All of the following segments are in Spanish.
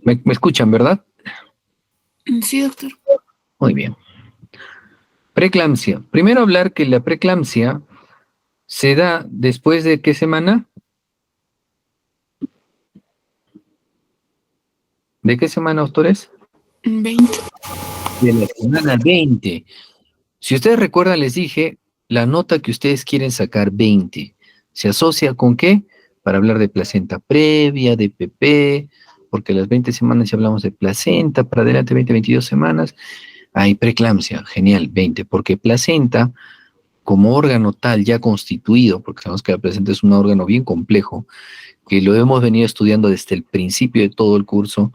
¿Me escuchan, verdad? Sí, doctor. Muy bien. Preeclampsia. Primero hablar que la preeclampsia se da después de ¿qué semana? ¿De qué semana, doctores? 20. De la semana 20. Si ustedes recuerdan, les dije, la nota que ustedes quieren sacar 20. ¿Se asocia con qué? Para hablar de placenta previa, de PP, porque las 20 semanas ya hablamos de placenta, para adelante 20, 22 semanas, hay preeclampsia, genial, 20, porque placenta, como órgano tal ya constituido, porque sabemos que la placenta es un órgano bien complejo, que lo hemos venido estudiando desde el principio de todo el curso,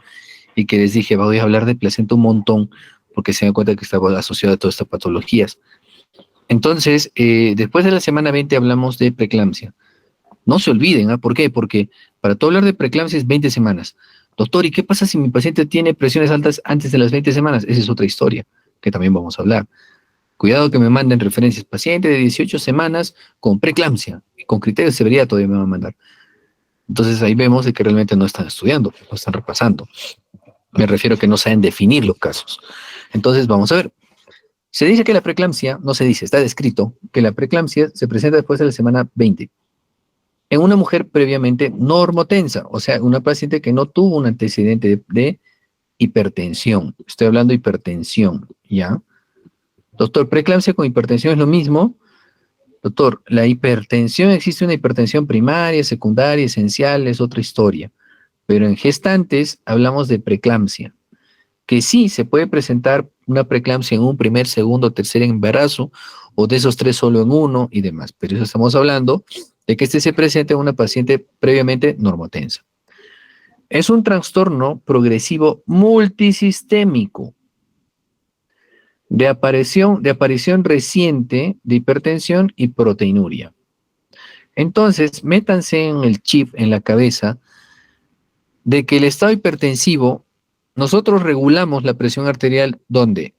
y que les dije, voy a hablar de placenta un montón, porque se dan cuenta que está asociado a todas estas patologías. Entonces, después de la semana 20 hablamos de preeclampsia. No se olviden, ¿ah? ¿Por qué? Porque para todo hablar de preeclampsia es 20 semanas. Doctor, ¿y qué pasa si mi paciente tiene presiones altas antes de las 20 semanas? Esa es otra historia que también vamos a hablar. Cuidado que me manden referencias. Paciente de 18 semanas con preeclampsia. Con criterio de severidad todavía me van a mandar. Entonces ahí vemos de que realmente no están estudiando, no están repasando. Me refiero a que no saben definir los casos. Entonces vamos a ver. Se dice que la preeclampsia, no se dice, está descrito, que la preeclampsia se presenta después de la semana 20 en una mujer previamente normotensa, o sea, una paciente que no tuvo un antecedente de hipertensión. Estoy hablando de hipertensión, ¿ya? Doctor, preeclampsia con hipertensión es lo mismo. Doctor, la hipertensión, existe una hipertensión primaria, secundaria, esencial, es otra historia. Pero en gestantes hablamos de preeclampsia, que sí se puede presentar una preeclampsia en un primer, segundo, tercer embarazo, o de esos tres solo en uno y demás. Pero eso estamos hablando de que este se presente en una paciente previamente normotensa. Es un trastorno progresivo multisistémico de aparición reciente de hipertensión y proteinuria. Entonces, métanse en el chip, en la cabeza, de que el estado hipertensivo, nosotros regulamos la presión arterial, ¿dónde?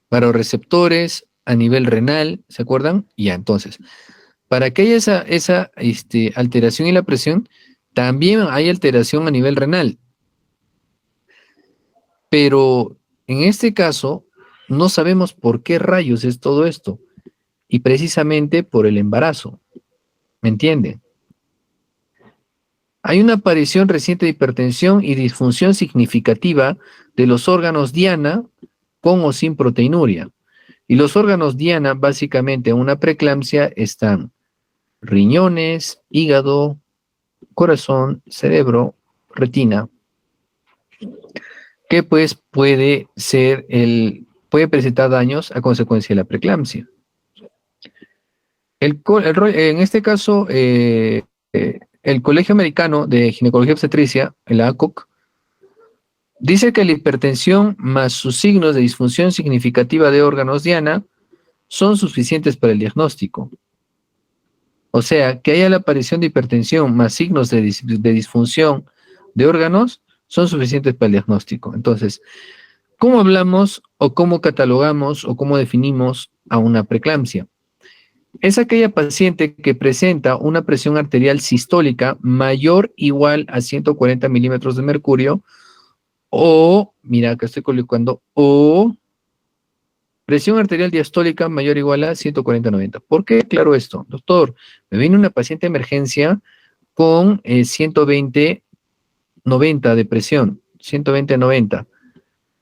Baroreceptores a nivel renal, ¿se acuerdan? Ya, entonces, para que haya esa alteración en la presión, también hay alteración a nivel renal. Pero en este caso, no sabemos por qué rayos es todo esto. Y precisamente por el embarazo. ¿Me entienden? Hay una aparición reciente de hipertensión y disfunción significativa de los órganos diana con o sin proteinuria. Y los órganos diana, básicamente en una preeclampsia, están riñones, hígado, corazón, cerebro, retina, que pues puede presentar daños a consecuencia de la preeclampsia. En este caso, el Colegio Americano de Ginecología y Obstetricia, el ACOC, dice que la hipertensión más sus signos de disfunción significativa de órganos diana son suficientes para el diagnóstico. O sea, que haya la aparición de hipertensión más signos de disfunción de órganos son suficientes para el diagnóstico. Entonces, ¿cómo hablamos o cómo catalogamos o cómo definimos a una preeclampsia? Es aquella paciente que presenta una presión arterial sistólica mayor o igual a 140 milímetros de mercurio o, mira, acá estoy colocando, o presión arterial diastólica mayor o igual a 140/90. ¿Por qué claro esto? Doctor, me viene una paciente de emergencia con 120/90 de presión, 120/90.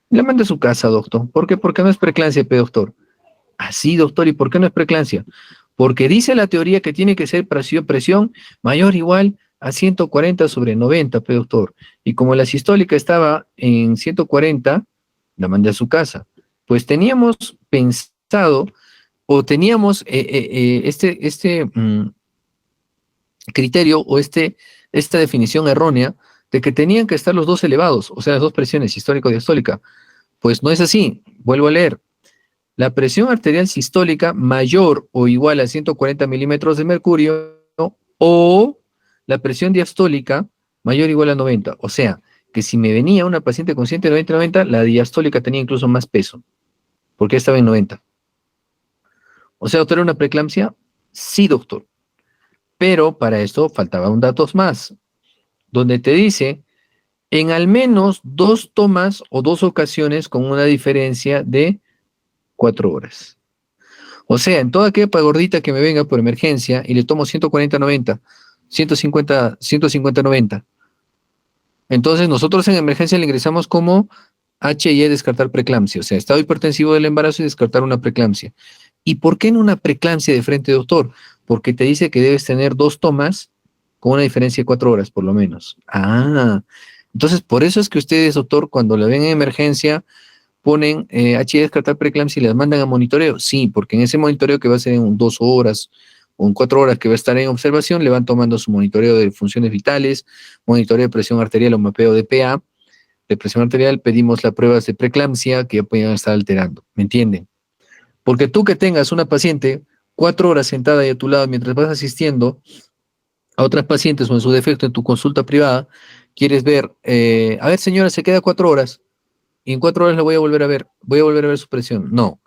La manda a su casa, doctor. ¿Por qué? Porque no es preeclampsia, doctor. Así, doctor, ¿y por qué no es preeclampsia? Porque dice la teoría que tiene que ser presión mayor o igual a 140/90, doctor. Y como la sistólica estaba en 140, la mandé a su casa. Pues teníamos pensado o teníamos criterio o esta definición errónea de que tenían que estar los dos elevados, o sea, las dos presiones, sistólica y diastólica. Pues no es así. Vuelvo a leer. La presión arterial sistólica mayor o igual a 140 milímetros de mercurio o la presión diastólica mayor o igual a 90. O sea, que si me venía una paciente con 190/90, la diastólica tenía incluso más peso, porque estaba en 90. O sea, ¿doctor, era una preeclampsia? Sí, doctor. Pero para esto faltaban datos más, donde te dice en al menos 2 tomas o 2 ocasiones con una diferencia de 4 horas. O sea, en toda aquella gordita que me venga por emergencia y le tomo 140-90, 150-90. Entonces nosotros en emergencia le ingresamos como HIE, descartar preeclampsia, o sea, estado hipertensivo del embarazo y descartar una preeclampsia. ¿Y por qué en una preeclampsia de frente, doctor? Porque te dice que debes tener 2 tomas con una diferencia de 4 horas, por lo menos. Entonces por eso es que ustedes, doctor, cuando la ven en emergencia, ponen HIE, descartar preeclampsia y las mandan a monitoreo. Sí, porque en ese monitoreo que va a ser en 2 horas o en 4 horas que va a estar en observación, le van tomando su monitoreo de funciones vitales, monitoreo de presión arterial o mapeo de PA. De presión arterial pedimos las pruebas de preeclampsia que ya pueden estar alterando. ¿Me entienden? Porque tú que tengas una paciente 4 horas sentada ahí a tu lado mientras vas asistiendo a otras pacientes o en su defecto en tu consulta privada, quieres ver, a ver señora, se queda 4 horas y en 4 horas la voy a volver a ver su presión. No,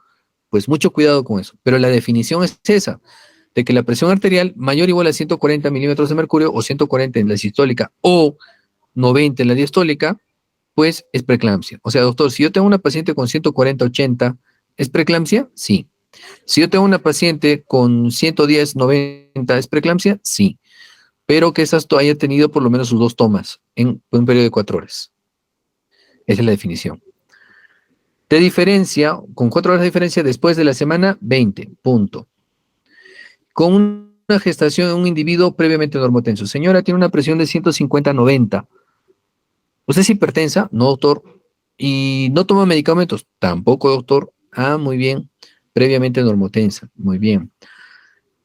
pues mucho cuidado con eso. Pero la definición es esa, de que la presión arterial mayor o igual a 140 milímetros de mercurio o 140 en la sistólica o 90 en la diastólica, pues es preeclampsia. O sea, doctor, si yo tengo una paciente con 140-80, ¿es preeclampsia? Sí. Si yo tengo una paciente con 110-90, ¿es preeclampsia? Sí. Pero que esas haya tenido por lo menos sus 2 tomas en un periodo de 4 horas. Esa es la definición. De diferencia, con 4 horas de diferencia después de la semana 20, punto. Con una gestación en un individuo previamente normotenso. Señora, tiene una presión de 150-90. ¿Usted es hipertensa? No, doctor. ¿Y no toma medicamentos? Tampoco, doctor. Muy bien. Previamente normotensa. Muy bien.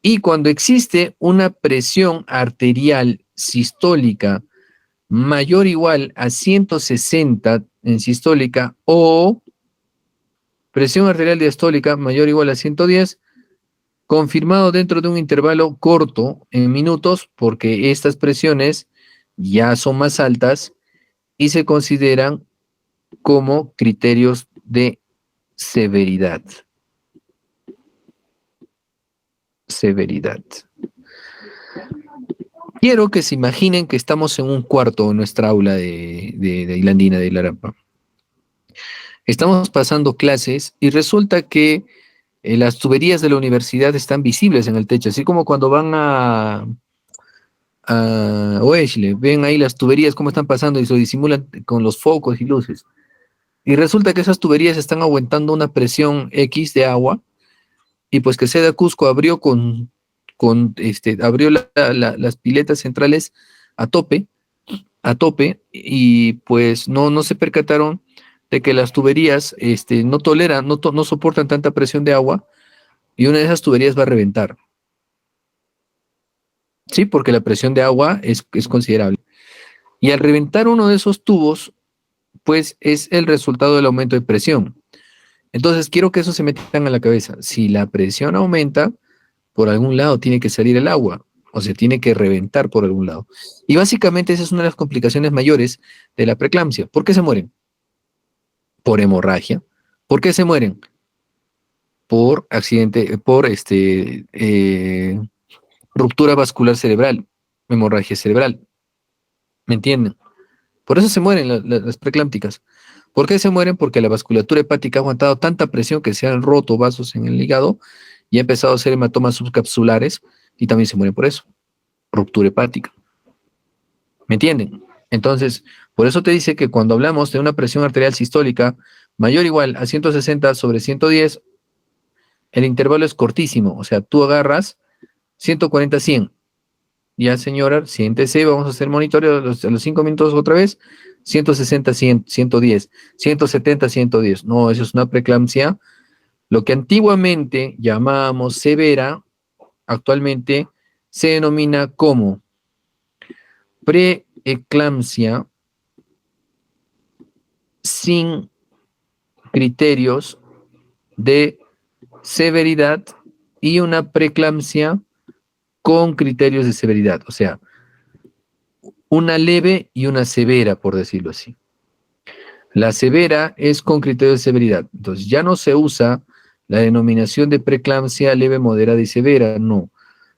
Y cuando existe una presión arterial sistólica mayor o igual a 160 en sistólica o presión arterial diastólica mayor o igual a 110, confirmado dentro de un intervalo corto en minutos, porque estas presiones ya son más altas y se consideran como criterios de severidad. Severidad. Quiero que se imaginen que estamos en un cuarto en nuestra aula de Islandina de Larampa. Estamos pasando clases y resulta que las tuberías de la universidad están visibles en el techo, así como cuando van a Oesle, ven ahí las tuberías cómo están pasando y se disimulan con los focos y luces. Y resulta que esas tuberías están aguantando una presión X de agua y pues que Seda Cusco abrió abrió las piletas centrales a tope y pues no se percataron de que las tuberías no toleran, no soportan tanta presión de agua y una de esas tuberías va a reventar. Sí, porque la presión de agua es considerable. Y al reventar uno de esos tubos, pues es el resultado del aumento de presión. Entonces quiero que eso se metan a la cabeza. Si la presión aumenta, por algún lado tiene que salir el agua, o sea, tiene que reventar por algún lado. Y básicamente esa es una de las complicaciones mayores de la preeclampsia. ¿Por qué se mueren? Por hemorragia. ¿Por qué se mueren? Por accidente, por ruptura vascular cerebral, hemorragia cerebral. ¿Me entienden? Por eso se mueren las preeclámpticas. ¿Por qué se mueren? Porque la vasculatura hepática ha aguantado tanta presión que se han roto vasos en el hígado y ha empezado a hacer hematomas subcapsulares y también se mueren por eso. Ruptura hepática. ¿Me entienden? Entonces, por eso te dice que cuando hablamos de una presión arterial sistólica mayor o igual a 160/110, el intervalo es cortísimo. O sea, tú agarras 140-100. Ya, señora, siéntese, vamos a hacer monitoreo a los 5 minutos otra vez. 160-100, 110, 170-110. No, eso es una preeclampsia. Lo que antiguamente llamábamos severa, actualmente se denomina como preeclampsia sin criterios de severidad y una preeclampsia con criterios de severidad, o sea, una leve y una severa, por decirlo así. La severa es con criterios de severidad, entonces ya no se usa la denominación de preeclampsia leve, moderada y severa, no.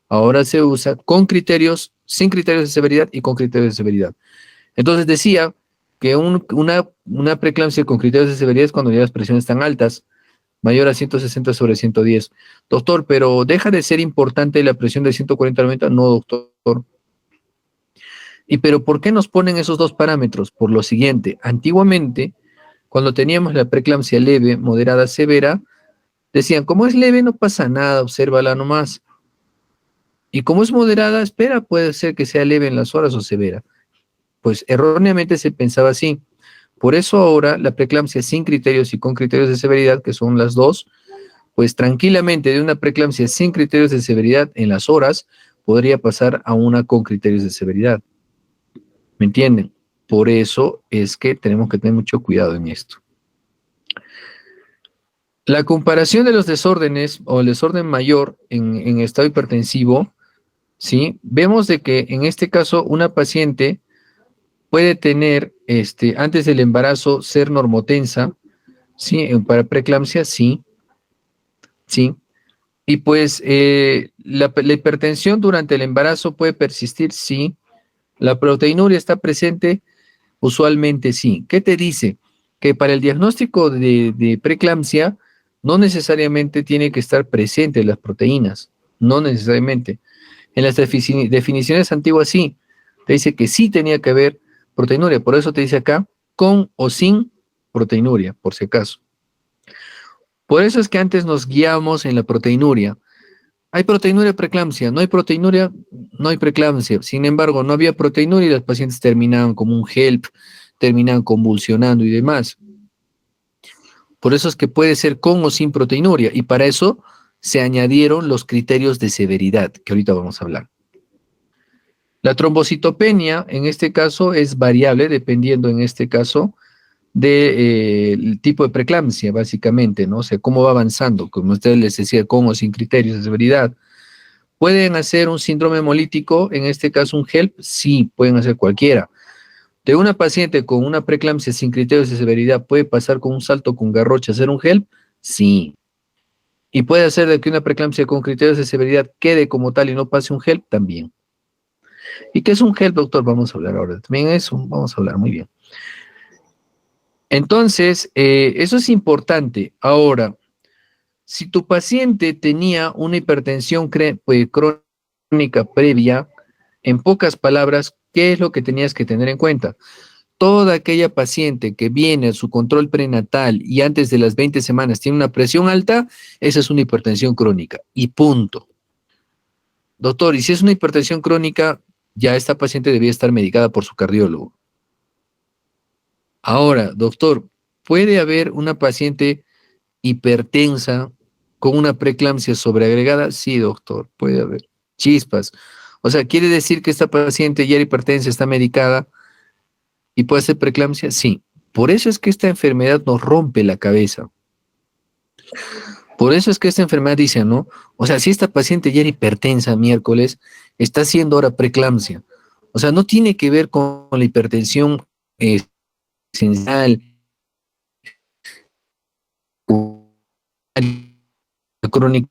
Ahora se usa con criterios, sin criterios de severidad y con criterios de severidad. Entonces decía que una preeclampsia con criterios de severidad es cuando ya las presiones están altas, mayor a 160/110. Doctor, pero ¿deja de ser importante la presión de 140/90? No, doctor. ¿Y pero por qué nos ponen esos dos parámetros? Por lo siguiente, antiguamente, cuando teníamos la preeclampsia leve, moderada, severa, decían, como es leve, no pasa nada, obsérvala nomás. Y como es moderada, espera, puede ser que sea leve en las horas o severa. Pues erróneamente se pensaba así. Por eso ahora la preeclampsia sin criterios y con criterios de severidad, que son las dos, pues tranquilamente de una preeclampsia sin criterios de severidad en las horas, podría pasar a una con criterios de severidad. ¿Me entienden? Por eso es que tenemos que tener mucho cuidado en esto. La comparación de los desórdenes o el desorden mayor en estado hipertensivo, ¿sí? Vemos de que en este caso una paciente puede tener, antes del embarazo, ser normotensa, ¿sí? Para preeclampsia, sí, sí. Y pues la hipertensión durante el embarazo puede persistir, sí. La proteinuria está presente, usualmente sí. ¿Qué te dice? Que para el diagnóstico de preeclampsia no necesariamente tiene que estar presente las proteínas, no necesariamente. En las definiciones antiguas sí, te dice que sí tenía que haber proteinuria, por eso te dice acá, con o sin proteinuria, por si acaso. Por eso es que antes nos guiamos en la proteinuria. Hay proteinuria, preeclampsia, no hay proteinuria, no hay preeclampsia. Sin embargo, no había proteinuria y las pacientes terminaban como un HELP, terminaban convulsionando y demás. Por eso es que puede ser con o sin proteinuria y para eso se añadieron los criterios de severidad, que ahorita vamos a hablar. La trombocitopenia, en este caso, es variable dependiendo, en este caso, del tipo de preeclampsia, básicamente, ¿no? O sea, cómo va avanzando, como ustedes les decía, con o sin criterios de severidad. ¿Pueden hacer un síndrome hemolítico, en este caso un HELP? Sí, pueden hacer cualquiera. De una paciente con una preeclampsia sin criterios de severidad, ¿puede pasar con un salto con garrocha a hacer un HELP? Sí. ¿Y puede hacer de que una preeclampsia con criterios de severidad quede como tal y no pase un HELP? También. ¿Y qué es un HELP, doctor? Vamos a hablar ahora. También eso, vamos a hablar, muy bien. Entonces, eso es importante. Ahora, si tu paciente tenía una hipertensión crónica previa, en pocas palabras, ¿qué es lo que tenías que tener en cuenta? Toda aquella paciente que viene a su control prenatal y antes de las 20 semanas tiene una presión alta, esa es una hipertensión crónica. Y punto. Doctor, y si es una hipertensión crónica, ya esta paciente debía estar medicada por su cardiólogo. Ahora, doctor, ¿puede haber una paciente hipertensa con una preeclampsia sobreagregada? Sí, doctor, puede haber. Chispas. O sea, ¿quiere decir que esta paciente ya era hipertensa, está medicada y puede ser preeclampsia? Sí. Por eso es que esta enfermedad nos rompe la cabeza. Por eso es que esta enfermedad dice, ¿no? O sea, si esta paciente ya era hipertensa miércoles, está haciendo ahora preeclampsia. O sea, no tiene que ver con la hipertensión esencial, crónica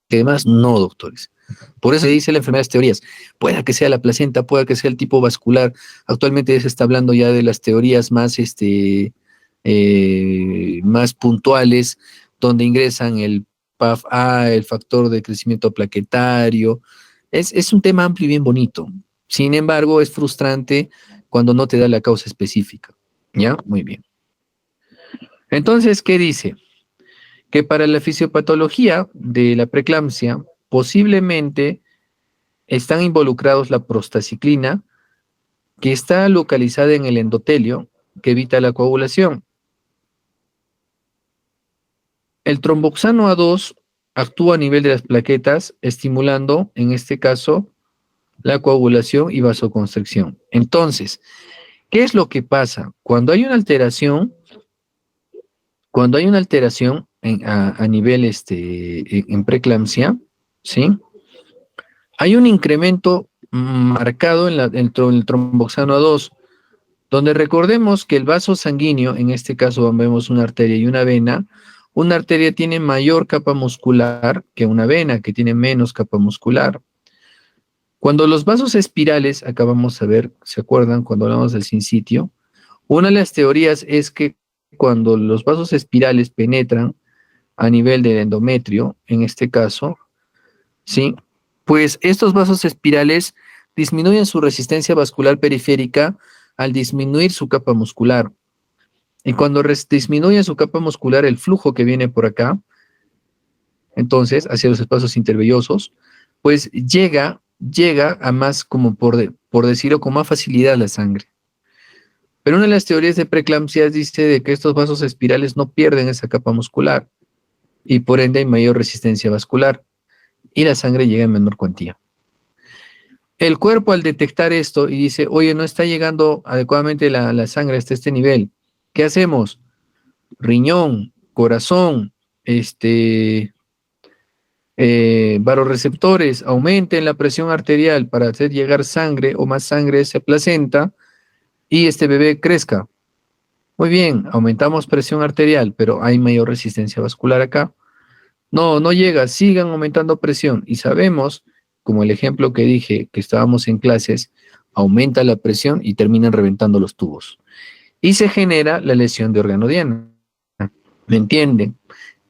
y demás. No, doctores. Por eso se dice la enfermedad de teorías. Pueda que sea la placenta, pueda que sea el tipo vascular. Actualmente se está hablando ya de las teorías más, más puntuales, donde ingresan el PAF-A, el factor de crecimiento plaquetario. Es un tema amplio y bien bonito. Sin embargo, es frustrante cuando no te da la causa específica. ¿Ya? Muy bien. Entonces, ¿qué dice? Que para la fisiopatología de la preeclampsia, posiblemente están involucrados la prostaciclina, que está localizada en el endotelio, que evita la coagulación. El tromboxano A2 actúa a nivel de las plaquetas, estimulando, en este caso, la coagulación y vasoconstricción. Entonces, ¿qué es lo que pasa? Cuando hay una alteración a nivel en preeclampsia, ¿sí? Hay un incremento marcado en el tromboxano A2, donde recordemos que el vaso sanguíneo, en este caso vemos una arteria y una arteria tiene mayor capa muscular que una vena, que tiene menos capa muscular. Cuando los vasos espirales, acá vamos a ver, ¿se acuerdan cuando hablamos del sincitio? Una de las teorías es que cuando los vasos espirales penetran a nivel del endometrio, en este caso, ¿sí? Pues estos vasos espirales disminuyen su resistencia vascular periférica al disminuir su capa muscular. Y cuando disminuye su capa muscular, el flujo que viene por acá, entonces, hacia los espacios intervellosos, pues llega a más, como por decirlo, con más facilidad la sangre. Pero una de las teorías de preeclampsia dice de que estos vasos espirales no pierden esa capa muscular y por ende hay mayor resistencia vascular y la sangre llega en menor cuantía. El cuerpo al detectar esto y dice, oye, no está llegando adecuadamente la sangre hasta este nivel, ¿qué hacemos? Riñón, corazón, vasoreceptores, aumenten la presión arterial para hacer llegar sangre o más sangre a esa placenta y este bebé crezca. Muy bien, aumentamos presión arterial, pero hay mayor resistencia vascular acá. No, no llega, sigan aumentando presión. Y sabemos, como el ejemplo que dije, que estábamos en clases, aumenta la presión y terminan reventando los tubos. Y se genera la lesión de órgano diana. ¿Me entienden?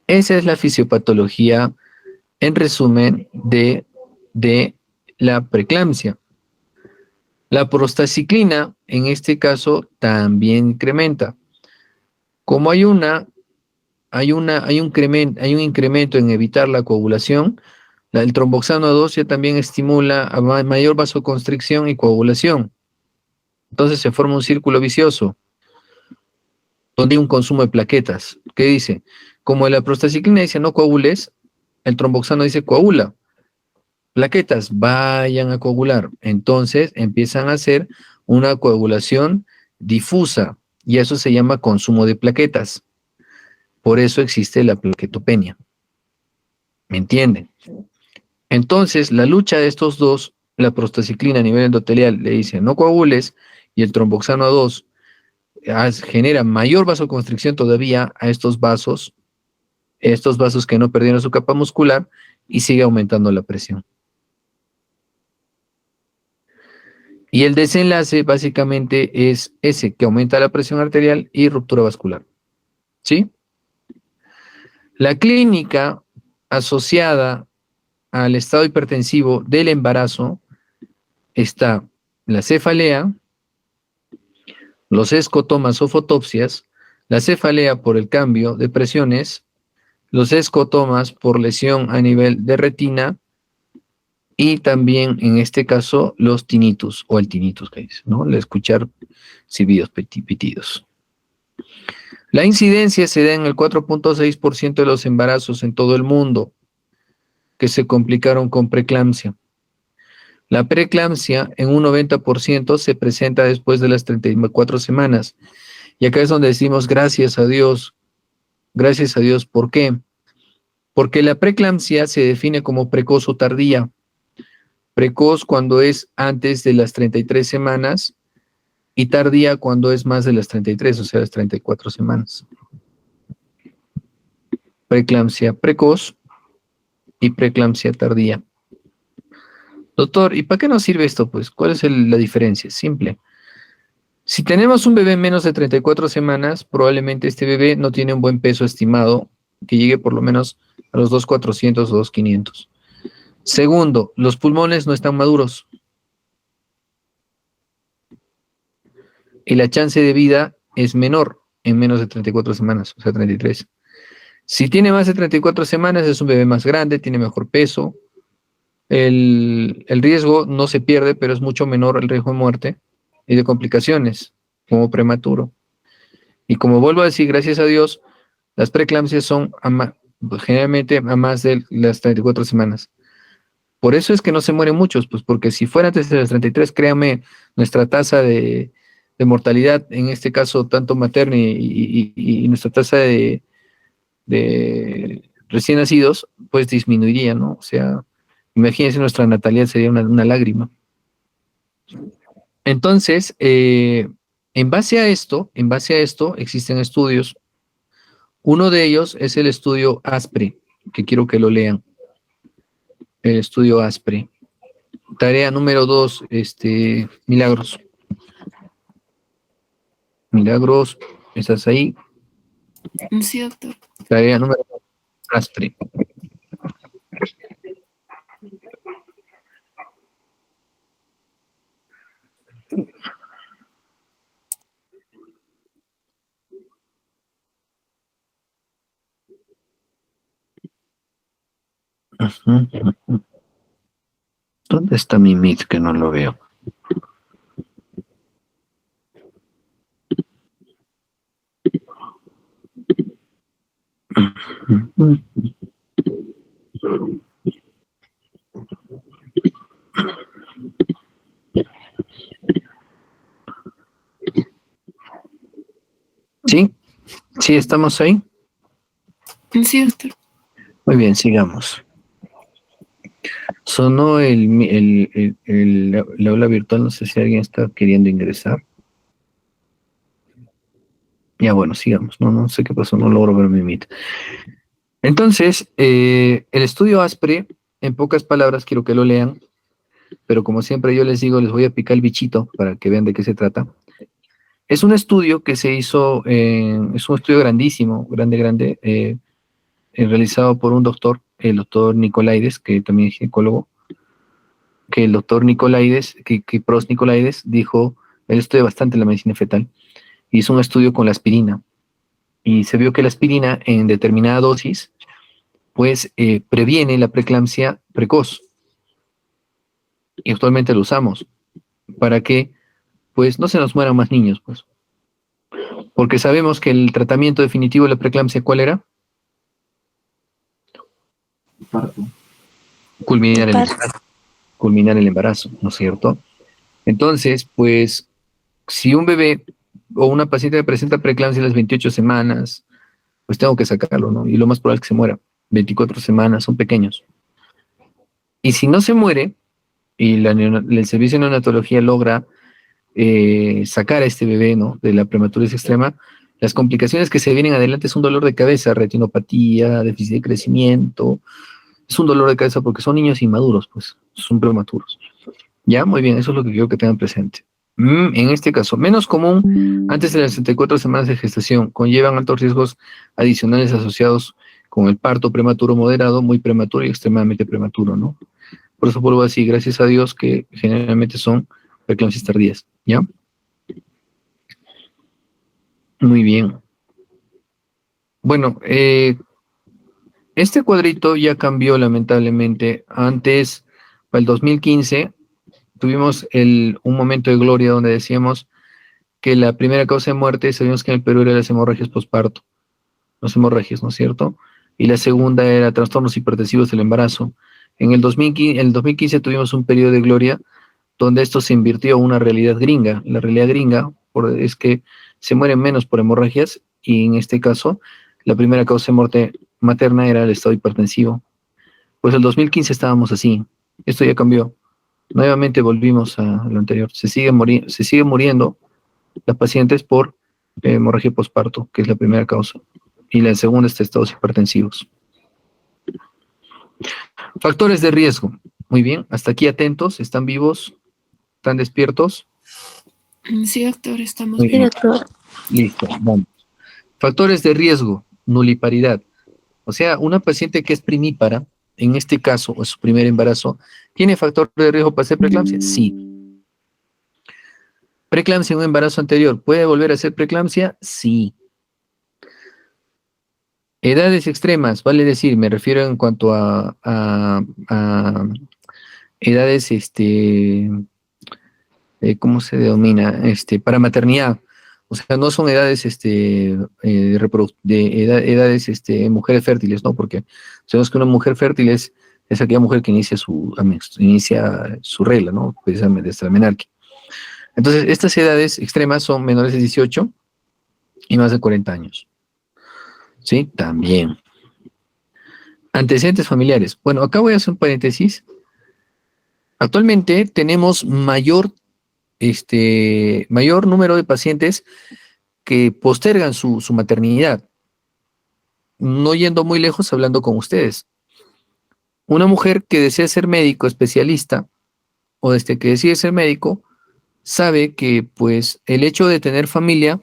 Esa es la fisiopatología, en resumen, de la preeclampsia. La prostaciclina, en este caso, también incrementa. Como hay un incremento en evitar la coagulación, el tromboxano 2 ya también estimula a mayor vasoconstricción y coagulación. Entonces se forma un círculo vicioso donde hay un consumo de plaquetas. ¿Qué dice? Como la prostaciclina dice no coagules, el tromboxano dice coagula. Plaquetas vayan a coagular. Entonces empiezan a hacer una coagulación difusa y eso se llama consumo de plaquetas. Por eso existe la plaquetopenia. ¿Me entienden? Entonces, la lucha de estos dos, la prostaciclina a nivel endotelial le dice no coagules y el tromboxano 2 genera mayor vasoconstricción todavía a estos vasos que no perdieron su capa muscular y sigue aumentando la presión. Y el desenlace básicamente es ese, que aumenta la presión arterial y ruptura vascular. ¿Sí? La clínica asociada al estado hipertensivo del embarazo está la cefalea, los escotomas o fotopsias, la cefalea por el cambio de presiones, los escotomas por lesión a nivel de retina y también en este caso los tinnitus o el tinnitus que dice, ¿no? El escuchar silbidos, pitidos. La incidencia se da en el 4.6% de los embarazos en todo el mundo que se complicaron con preeclampsia. La preeclampsia en un 90% se presenta después de las 34 semanas. Y acá es donde decimos gracias a Dios. Gracias a Dios. ¿Por qué? Porque la preeclampsia se define como precoz o tardía. Precoz cuando es antes de las 33 semanas y tardía cuando es más de las 33, o sea, las 34 semanas. Preeclampsia precoz y preeclampsia tardía. Doctor, ¿y para qué nos sirve esto? Pues, ¿cuál es la diferencia? Simple. Si tenemos un bebé menos de 34 semanas, probablemente este bebé no tiene un buen peso estimado que llegue por lo menos a los 2.400 o 2.500. Segundo, los pulmones no están maduros y la chance de vida es menor en menos de 34 semanas, o sea, 33. Si tiene más de 34 semanas, es un bebé más grande, tiene mejor peso. El riesgo no se pierde, pero es mucho menor el riesgo de muerte y de complicaciones, como prematuro. Y como vuelvo a decir, gracias a Dios, las preeclampsias son generalmente a más de las 34 semanas. Por eso es que no se mueren muchos, pues porque si fuera antes de las 33, créanme, nuestra tasa de mortalidad, en este caso tanto materna y nuestra tasa de recién nacidos, pues disminuiría, ¿no? O sea, imagínense, nuestra natalidad sería una lágrima. Entonces, en base a esto, existen estudios. Uno de ellos es el estudio ASPRE, que quiero que lo lean. El estudio ASPRE. Tarea número 2, Milagros. Milagros, ¿estás ahí? Sí, doctor. Tarea número Astre. Ujú. ¿Dónde está mi Meet que no lo veo? Ujú. ¿Sí? ¿Sí estamos ahí? Sí, doctor. Muy bien, sigamos. Sonó el aula virtual, no sé si alguien está queriendo ingresar. Ya bueno, sigamos. No sé qué pasó, no logro ver mi Meet. Entonces, el estudio ASPRE, en pocas palabras, quiero que lo lean, pero como siempre yo les digo, les voy a picar el bichito para que vean de qué se trata. Es un estudio que se hizo, es un estudio grandísimo, grande, realizado por un doctor, el doctor Nicolaides, que también es ginecólogo, que el doctor Nicolaides, que Pros Nicolaides dijo, él estudia bastante la medicina fetal, hizo un estudio con la aspirina, y se vio que la aspirina en determinada dosis, pues previene la preeclampsia precoz, y actualmente lo usamos, para que pues no se nos mueran más niños, pues, porque sabemos que el tratamiento definitivo de la preeclampsia, ¿cuál era? Parto. Culminar el embarazo, culminar el embarazo, ¿no es cierto? Entonces, pues, si un bebé o una paciente presenta preeclampsia a las 28 semanas, pues tengo que sacarlo, ¿no? Y lo más probable es que se muera. 24 semanas, son pequeños. Y si no se muere, y el servicio de neonatología logra sacar a este bebé, ¿no? De la prematurez extrema, las complicaciones que se vienen adelante es un dolor de cabeza, retinopatía, déficit de crecimiento, es un dolor de cabeza porque son niños inmaduros, pues, son prematuros. Ya, muy bien, eso es lo que quiero que tengan presente. En este caso, menos común antes de las 64 semanas de gestación, conllevan altos riesgos adicionales asociados con el parto prematuro moderado, muy prematuro y extremadamente prematuro, ¿no? Por eso vuelvo así, gracias a Dios que generalmente son preeclampsias tardías, ¿ya? Muy bien. Bueno, este cuadrito ya cambió lamentablemente. Antes, para el 2015, tuvimos un momento de gloria donde decíamos que la primera causa de muerte, sabíamos que en el Perú era las hemorragias posparto, las hemorragias, ¿no es cierto? Y la segunda era trastornos hipertensivos del embarazo. En el 2015 tuvimos un periodo de gloria donde esto se invirtió a una realidad gringa. La realidad gringa es que se mueren menos por hemorragias y en este caso la primera causa de muerte materna era el estado hipertensivo. Pues el 2015 estábamos así. Esto ya cambió. Nuevamente volvimos a lo anterior. Se sigue muriendo las pacientes por hemorragia posparto, que es la primera causa. Y la segunda es estados hipertensivos. Factores de riesgo. Muy bien, hasta aquí atentos, están vivos, están despiertos. Sí, doctor, estamos Muy bien. bien. Listo, vamos. Factores de riesgo, nuliparidad. O sea, una paciente que es primípara, en este caso, o su primer embarazo, ¿tiene factor de riesgo para hacer preeclampsia? Sí. ¿Preeclampsia en un embarazo anterior puede volver a ser preeclampsia? Sí. Edades extremas, vale decir, me refiero en cuanto a edades, ¿cómo se denomina? Para maternidad. O sea, no son edades, edades, mujeres fértiles, ¿no? Porque sabemos que una mujer fértil es aquella mujer que inicia su regla, ¿no? Precisamente, esta menarquia. Entonces, estas edades extremas son menores de 18 y más de 40 años. ¿Sí? También. Antecedentes familiares. Bueno, acá voy a hacer un paréntesis. Actualmente tenemos mayor número de pacientes que postergan su maternidad. No yendo muy lejos, hablando con ustedes. Una mujer que desea ser médico especialista o desde que decide ser médico, sabe que pues el hecho de tener familia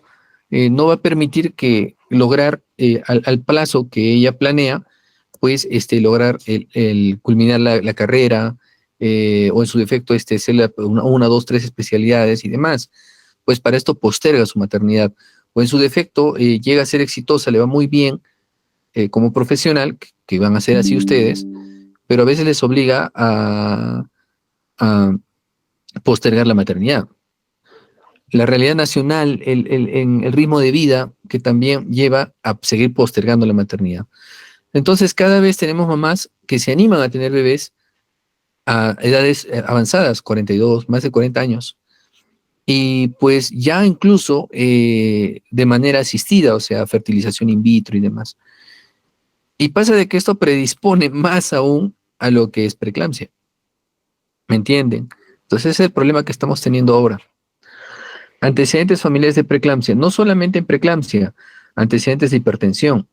no va a permitir que lograr al plazo que ella planea, pues lograr el culminar la carrera, o en su defecto hacer una, dos, tres especialidades y demás. Pues para esto posterga su maternidad. O en su defecto llega a ser exitosa, le va muy bien como profesional, que van a ser así ustedes, pero a veces les obliga a postergar la maternidad. La realidad nacional, el ritmo de vida que también lleva a seguir postergando la maternidad. Entonces, cada vez tenemos mamás que se animan a tener bebés a edades avanzadas, 42, más de 40 años, y pues ya incluso de manera asistida, o sea, fertilización in vitro y demás. Y pasa de que esto predispone más aún a lo que es preeclampsia. ¿Me entienden? Entonces, ese es el problema que estamos teniendo ahora. Antecedentes familiares de preeclampsia, no solamente en preeclampsia, antecedentes de hipertensión.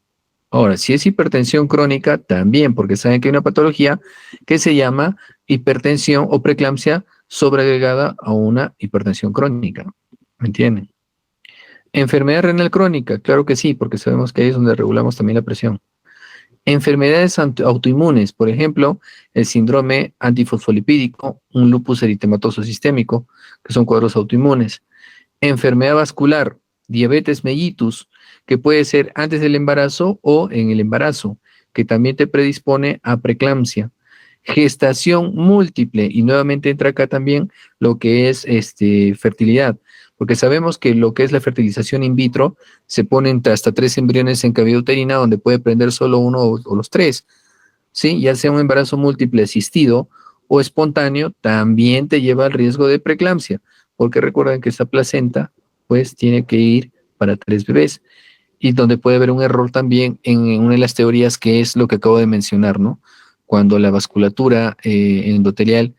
Ahora, si es hipertensión crónica, también, porque saben que hay una patología que se llama hipertensión o preeclampsia sobreagregada a una hipertensión crónica. ¿Me entienden? Enfermedad renal crónica, claro que sí, porque sabemos que ahí es donde regulamos también la presión. Enfermedades autoinmunes, por ejemplo, el síndrome antifosfolipídico, un lupus eritematoso sistémico, que son cuadros autoinmunes. Enfermedad vascular, diabetes mellitus, que puede ser antes del embarazo o en el embarazo, que también te predispone a preeclampsia. Gestación múltiple, y nuevamente entra acá también lo que es fertilidad, porque sabemos que lo que es la fertilización in vitro se ponen hasta 3 embriones en cavidad uterina donde puede prender solo uno o los 3, ¿sí? Ya sea un embarazo múltiple asistido o espontáneo, también te lleva al riesgo de preeclampsia, porque recuerden que esta placenta pues tiene que ir para 3 bebés, y donde puede haber un error también en una de las teorías, que es lo que acabo de mencionar, ¿no? Cuando la vasculatura endotelial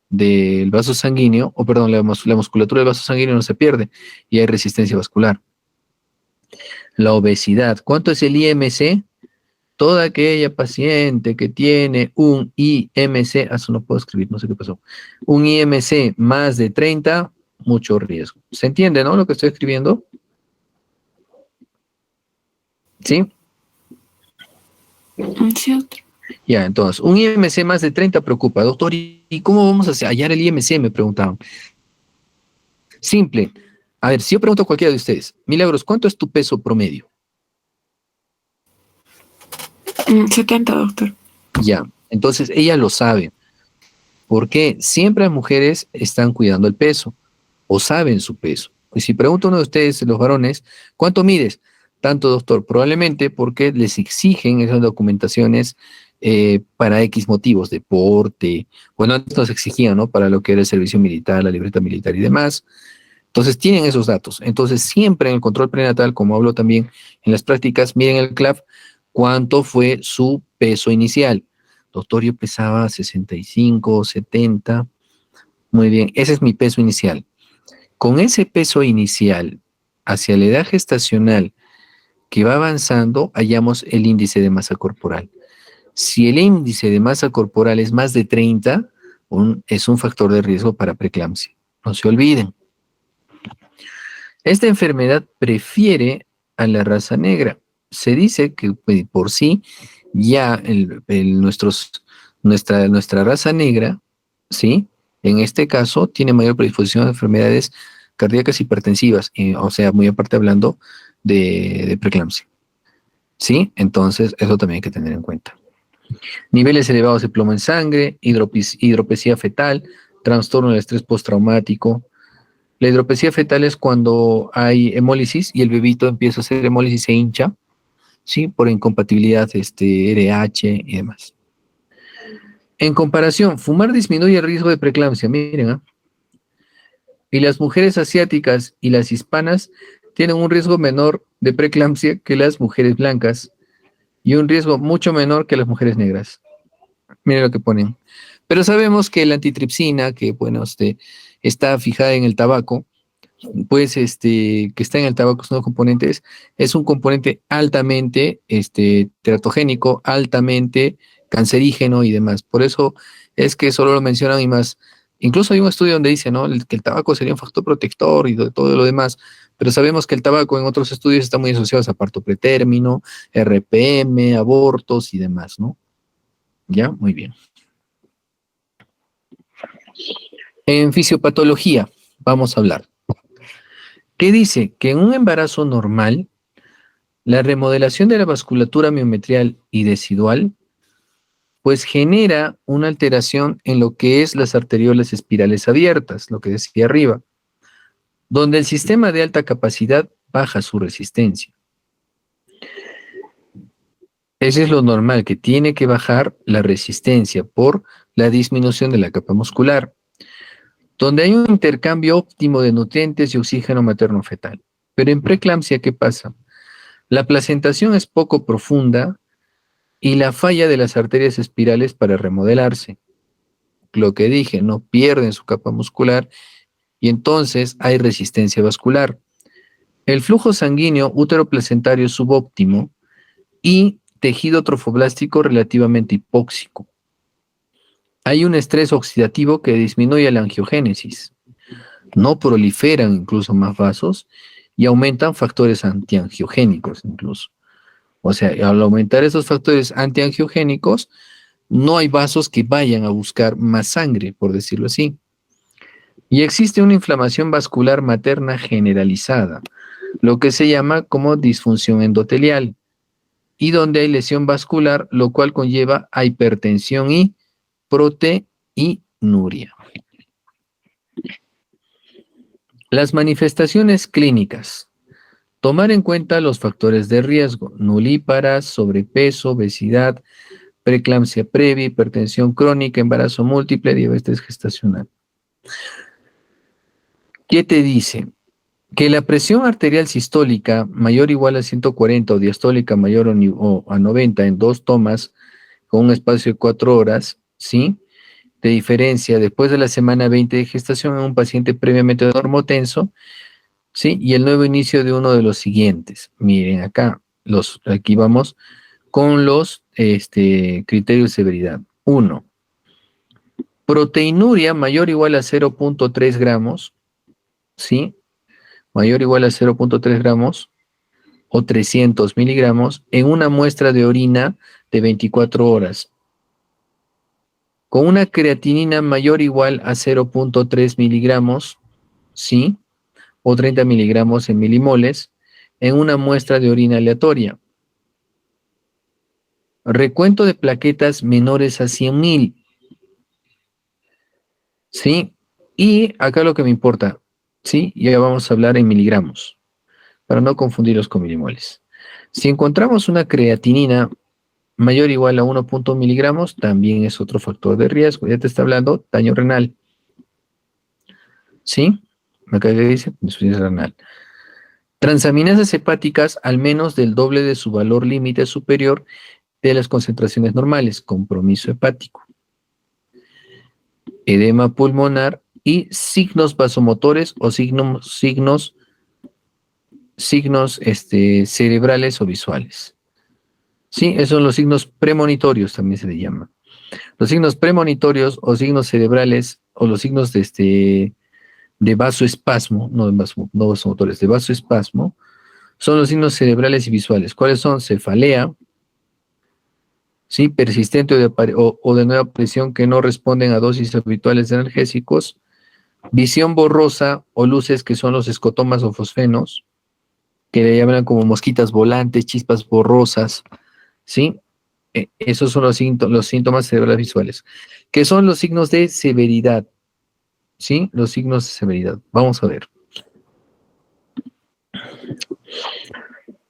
del vaso sanguíneo, o perdón, la musculatura del vaso sanguíneo no se pierde y hay resistencia vascular. La obesidad. ¿Cuánto es el IMC? Toda aquella paciente que tiene un IMC, eso no puedo escribir, no sé qué pasó, un IMC más de 30, mucho riesgo. ¿Se entiende, no, lo que estoy escribiendo? ¿Sí? Sí, doctor. Ya, entonces, un IMC más de 30 preocupa. Doctor, ¿y cómo vamos a hallar el IMC? Me preguntaban. Simple. A ver, si yo pregunto a cualquiera de ustedes, Milagros, ¿cuánto es tu peso promedio? 70, doctor. Ya, entonces ella lo sabe. ¿Por qué? Siempre las mujeres están cuidando el peso o saben su peso. Y si pregunto a uno de ustedes, los varones, ¿cuánto mides? Tanto, doctor, probablemente porque les exigen esas documentaciones para X motivos, deporte, bueno, antes nos exigían, ¿no? Para lo que era el servicio militar, la libreta militar y demás. Entonces tienen esos datos. Entonces siempre en el control prenatal, como hablo también en las prácticas, miren el CLAF, cuánto fue su peso inicial. Doctor, yo pesaba 65, 70. Muy bien, ese es mi peso inicial. Con ese peso inicial, hacia la edad gestacional que va avanzando, hallamos el índice de masa corporal. Si el índice de masa corporal es más de 30, es un factor de riesgo para preeclampsia. No se olviden. Esta enfermedad prefiere a la raza negra. Se dice que pues, por sí ya nuestra raza negra, ¿sí? En este caso tiene mayor predisposición a enfermedades cardíacas hipertensivas, o sea, muy aparte hablando de preeclampsia, ¿sí? Entonces, eso también hay que tener en cuenta. Niveles elevados de plomo en sangre, hidropesía fetal, trastorno del estrés postraumático. La hidropesía fetal es cuando hay hemólisis y el bebito empieza a hacer hemólisis y se hincha, ¿sí? Por incompatibilidad RH y demás. En comparación, fumar disminuye el riesgo de preeclampsia, miren, ¿eh? Y las mujeres asiáticas y las hispanas tienen un riesgo menor de preeclampsia que las mujeres blancas y un riesgo mucho menor que las mujeres negras. Miren lo que ponen. Pero sabemos que la antitripsina, que bueno, está fijada en el tabaco, pues que está en el tabaco, son los componentes, es un componente altamente teratogénico, altamente cancerígeno y demás. Por eso es que solo lo mencionan y más. Incluso hay un estudio donde dice, ¿no? Que el tabaco sería un factor protector y todo lo demás, Pero sabemos que el tabaco en otros estudios está muy asociado a parto pretérmino, RPM, abortos y demás, ¿no? Ya, muy bien. En fisiopatología, vamos a hablar. ¿Qué dice? Que en un embarazo normal, la remodelación de la vasculatura miometrial y decidual, pues genera una alteración en lo que es las arteriolas espirales abiertas, lo que decía arriba, donde el sistema de alta capacidad baja su resistencia. Ese es lo normal, que tiene que bajar la resistencia por la disminución de la capa muscular, donde hay un intercambio óptimo de nutrientes y oxígeno materno-fetal. Pero en preeclampsia, ¿qué pasa? La placentación es poco profunda y la falla de las arterias espirales para remodelarse. Lo que dije, no pierden su capa muscular y entonces hay resistencia vascular. El flujo sanguíneo útero-placentario es subóptimo y tejido trofoblástico relativamente hipóxico. Hay un estrés oxidativo que disminuye la angiogénesis. No proliferan incluso más vasos y aumentan factores antiangiogénicos incluso. O sea, al aumentar esos factores antiangiogénicos, no hay vasos que vayan a buscar más sangre, por decirlo así. Y existe una inflamación vascular materna generalizada, lo que se llama como disfunción endotelial, y donde hay lesión vascular, lo cual conlleva a hipertensión y proteinuria. Las manifestaciones clínicas. Tomar en cuenta los factores de riesgo: nulíparas, sobrepeso, obesidad, preeclampsia previa, hipertensión crónica, embarazo múltiple, diabetes gestacional. ¿Qué te dice? Que la presión arterial sistólica mayor o igual a 140 o diastólica mayor o a 90 en 2 tomas con un espacio de 4 horas, ¿sí? De diferencia después de la semana 20 de gestación en un paciente previamente normotenso, ¿sí? Y el nuevo inicio de uno de los siguientes. Miren acá, aquí vamos con los criterios de severidad. 1. Proteinuria mayor o igual a 0.3 gramos, ¿sí? Mayor o igual a 0.3 gramos o 300 miligramos en una muestra de orina de 24 horas. Con una creatinina mayor o igual a 0.3 miligramos, ¿sí? O 30 miligramos en milimoles en una muestra de orina aleatoria. Recuento de plaquetas menores a 100.000. ¿Sí? Y acá lo que me importa, ¿sí? Ya vamos a hablar en miligramos, para no confundirlos con milimoles. Si encontramos una creatinina mayor o igual a 1.1 miligramos, también es otro factor de riesgo. Ya te está hablando daño renal. ¿Sí? Acá dice insuficiencia renal. Transaminasas hepáticas al menos del doble de su valor límite superior de las concentraciones normales, compromiso hepático, edema pulmonar y signos vasomotores o signos cerebrales o visuales. Sí, esos son los signos premonitorios, también se le llama. Los signos premonitorios o signos cerebrales o los signos de vasoespasmo, no vasomotores, de vasoespasmo, son los signos cerebrales y visuales. ¿Cuáles son? Cefalea, ¿sí? Persistente o de nueva aparición que no responden a dosis habituales de analgésicos, visión borrosa o luces que son los escotomas o fosfenos, que le llaman como mosquitas volantes, chispas borrosas, ¿sí? Esos son los síntomas cerebrales visuales, que son los signos de severidad, ¿sí? Los signos de severidad. Vamos a ver.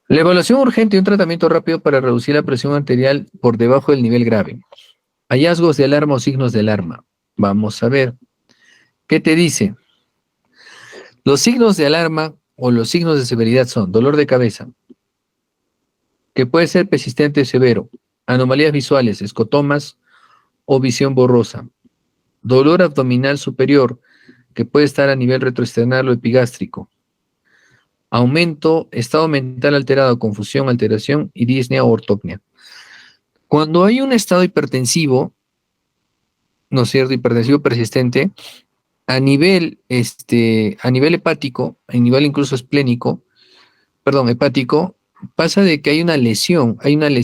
La evaluación urgente y un tratamiento rápido para reducir la presión arterial por debajo del nivel grave. Hallazgos de alarma o signos de alarma. Vamos a ver. ¿Qué te dice? Los signos de alarma o los signos de severidad son dolor de cabeza, que puede ser persistente o severo, anomalías visuales, escotomas o visión borrosa, dolor abdominal superior, que puede estar a nivel retroesternal o epigástrico, aumento, estado mental alterado, confusión, alteración y disnea o ortopnea. Cuando hay un estado hipertensivo, ¿no es cierto?, hipertensivo persistente, a nivel hepático, a nivel incluso esplénico, perdón, hepático, pasa de que hay una lesión a nivel,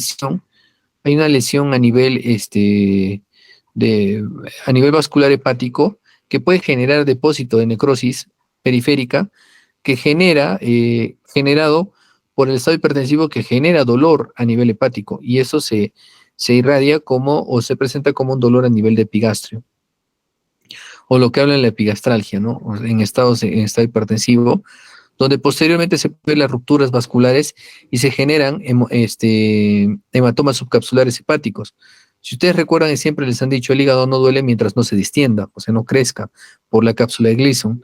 a nivel vascular hepático que puede generar depósito de necrosis periférica que generado por el estado hipertensivo que genera dolor a nivel hepático y eso se irradia o se presenta como un dolor a nivel de epigastrio o lo que habla en la epigastralgia, ¿no? En estado hipertensivo, donde posteriormente se ven las rupturas vasculares y se generan hematomas subcapsulares hepáticos. Si ustedes recuerdan, siempre les han dicho, el hígado no duele mientras no se distienda, o sea, no crezca por la cápsula de Gleason.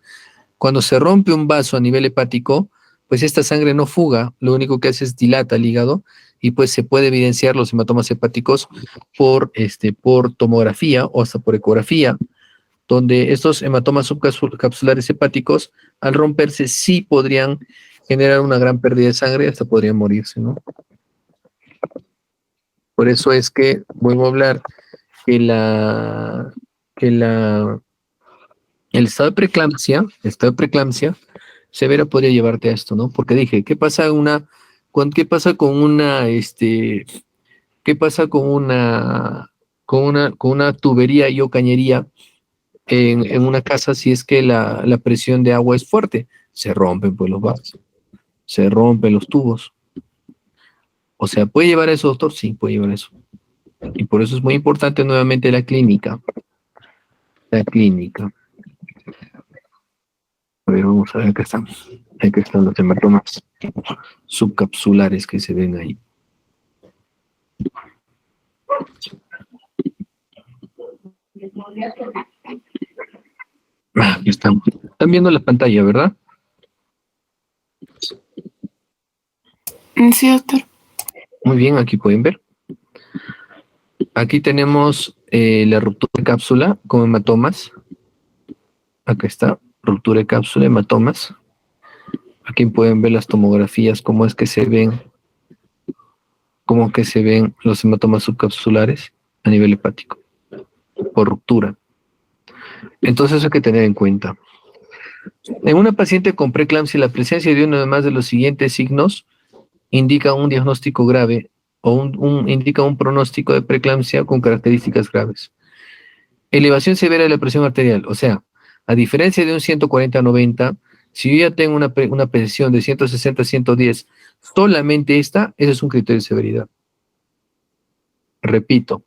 Cuando se rompe un vaso a nivel hepático, pues esta sangre no fuga, lo único que hace es dilata el hígado y pues se puede evidenciar los hematomas hepáticos por tomografía o hasta por ecografía, donde estos hematomas subcapsulares hepáticos, al romperse, sí podrían generar una gran pérdida de sangre, hasta podrían morirse, ¿no? Por eso es que vuelvo a hablar que el estado de preeclampsia severa podría llevarte a esto, ¿no? Porque dije, ¿qué pasa con una tubería y o cañería en una casa si es que la presión de agua es fuerte? Se rompen pues los vasos, se rompen los tubos. O sea, ¿puede llevar a eso, doctor? Sí, puede llevar a eso. Y por eso es muy importante nuevamente la clínica. La clínica. A ver, vamos a ver, acá estamos. Acá están los hematomas subcapsulares que se ven ahí. Aquí estamos. Están viendo la pantalla, ¿verdad? Sí, doctor. Muy bien, aquí pueden ver. Aquí tenemos la ruptura de cápsula con hematomas. Acá está, ruptura de cápsula, hematomas. Aquí pueden ver las tomografías, cómo es que se ven los hematomas subcapsulares a nivel hepático por ruptura. Entonces eso hay que tener en cuenta. En una paciente con preeclampsia, la presencia de uno más de los siguientes signos indica un diagnóstico grave o indica un pronóstico de preeclampsia con características graves. Elevación severa de la presión arterial, o sea, a diferencia de un 140-90, si yo ya tengo una presión de 160-110, solamente ese es un criterio de severidad. Repito,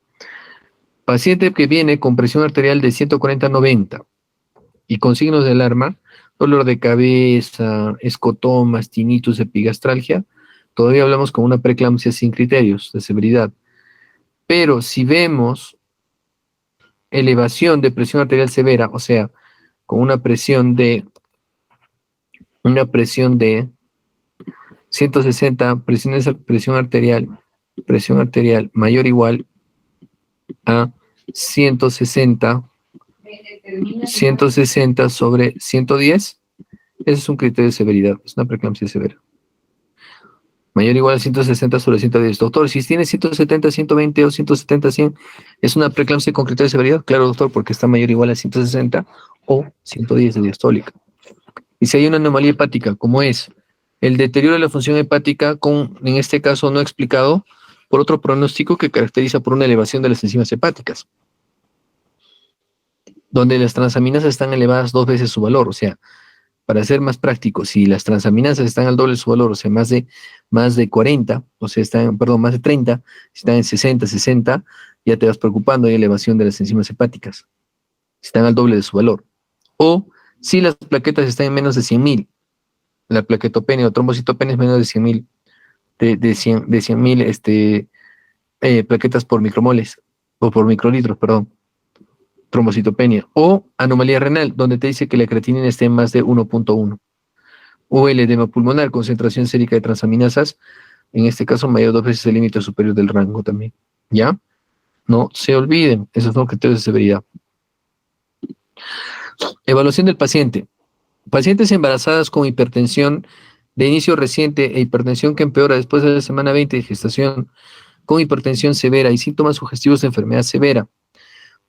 paciente que viene con presión arterial de 140-90 y con signos de alarma, dolor de cabeza, escotomas, tinnitus, epigastralgia, todavía hablamos con una preeclampsia sin criterios de severidad. Pero si vemos elevación de presión arterial severa, o sea, con una presión de 160, presión arterial mayor o igual a 160 sobre 110, ese es un criterio de severidad, es una preeclampsia severa. Mayor o igual a 160 sobre 110. Doctor, si tiene 170, 120 o 170, 100, ¿es una preeclampsia con criterio de severidad? Claro, doctor, porque está mayor o igual a 160 o 110 de diastólica. Y si hay una anomalía hepática, como es el deterioro de la función hepática, en este caso no explicado, por otro pronóstico que caracteriza por una elevación de las enzimas hepáticas, donde las transaminasas están elevadas 2 veces su valor, o sea, para ser más práctico, si las transaminasas están al doble de su valor, o sea, más de 40, o sea, más de 30, si están en 60, ya te vas preocupando, hay elevación de las enzimas hepáticas, si están al doble de su valor. O si las plaquetas están en menos de 100.000, la plaquetopenia o trombocitopenia es menos de 100.000, de 100.000 plaquetas por micromoles, o por microlitros, perdón. Trombocitopenia, o anomalía renal, donde te dice que la creatinina esté en más de 1.1, o el edema pulmonar, concentración sérica de transaminasas, en este caso mayor a 2 veces el límite superior del rango también, ¿ya? No se olviden, esos son criterios de severidad. Evaluación del paciente. Pacientes embarazadas con hipertensión de inicio reciente e hipertensión que empeora después de la semana 20 de gestación, con hipertensión severa y síntomas sugestivos de enfermedad severa.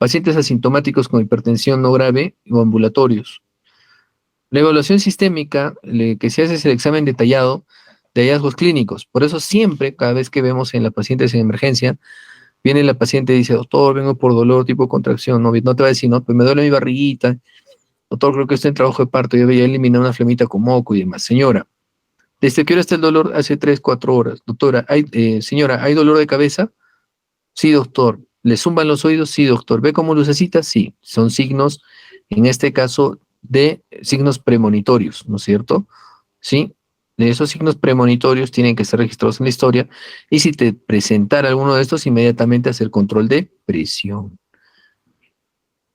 pacientes asintomáticos con hipertensión no grave o ambulatorios. La evaluación sistémica que se hace es el examen detallado de hallazgos clínicos. Por eso siempre, cada vez que vemos en las pacientes en emergencia, viene la paciente y dice, doctor, vengo por dolor tipo contracción. No, no te va a decir, no, pues me duele mi barriguita. Doctor, creo que estoy en trabajo de parto. Yo veía eliminar una flemita con moco y demás. Señora, ¿desde qué hora está el dolor? Hace 3, 4 horas. Doctora, señora, ¿hay dolor de cabeza? Sí, doctor. ¿Le zumban los oídos? Sí, doctor. ¿Ve como lucecitas? Sí. Son signos, en este caso, de signos premonitorios, ¿no es cierto? Sí. De esos signos premonitorios tienen que ser registrados en la historia y si te presentara alguno de estos, inmediatamente hacer control de presión.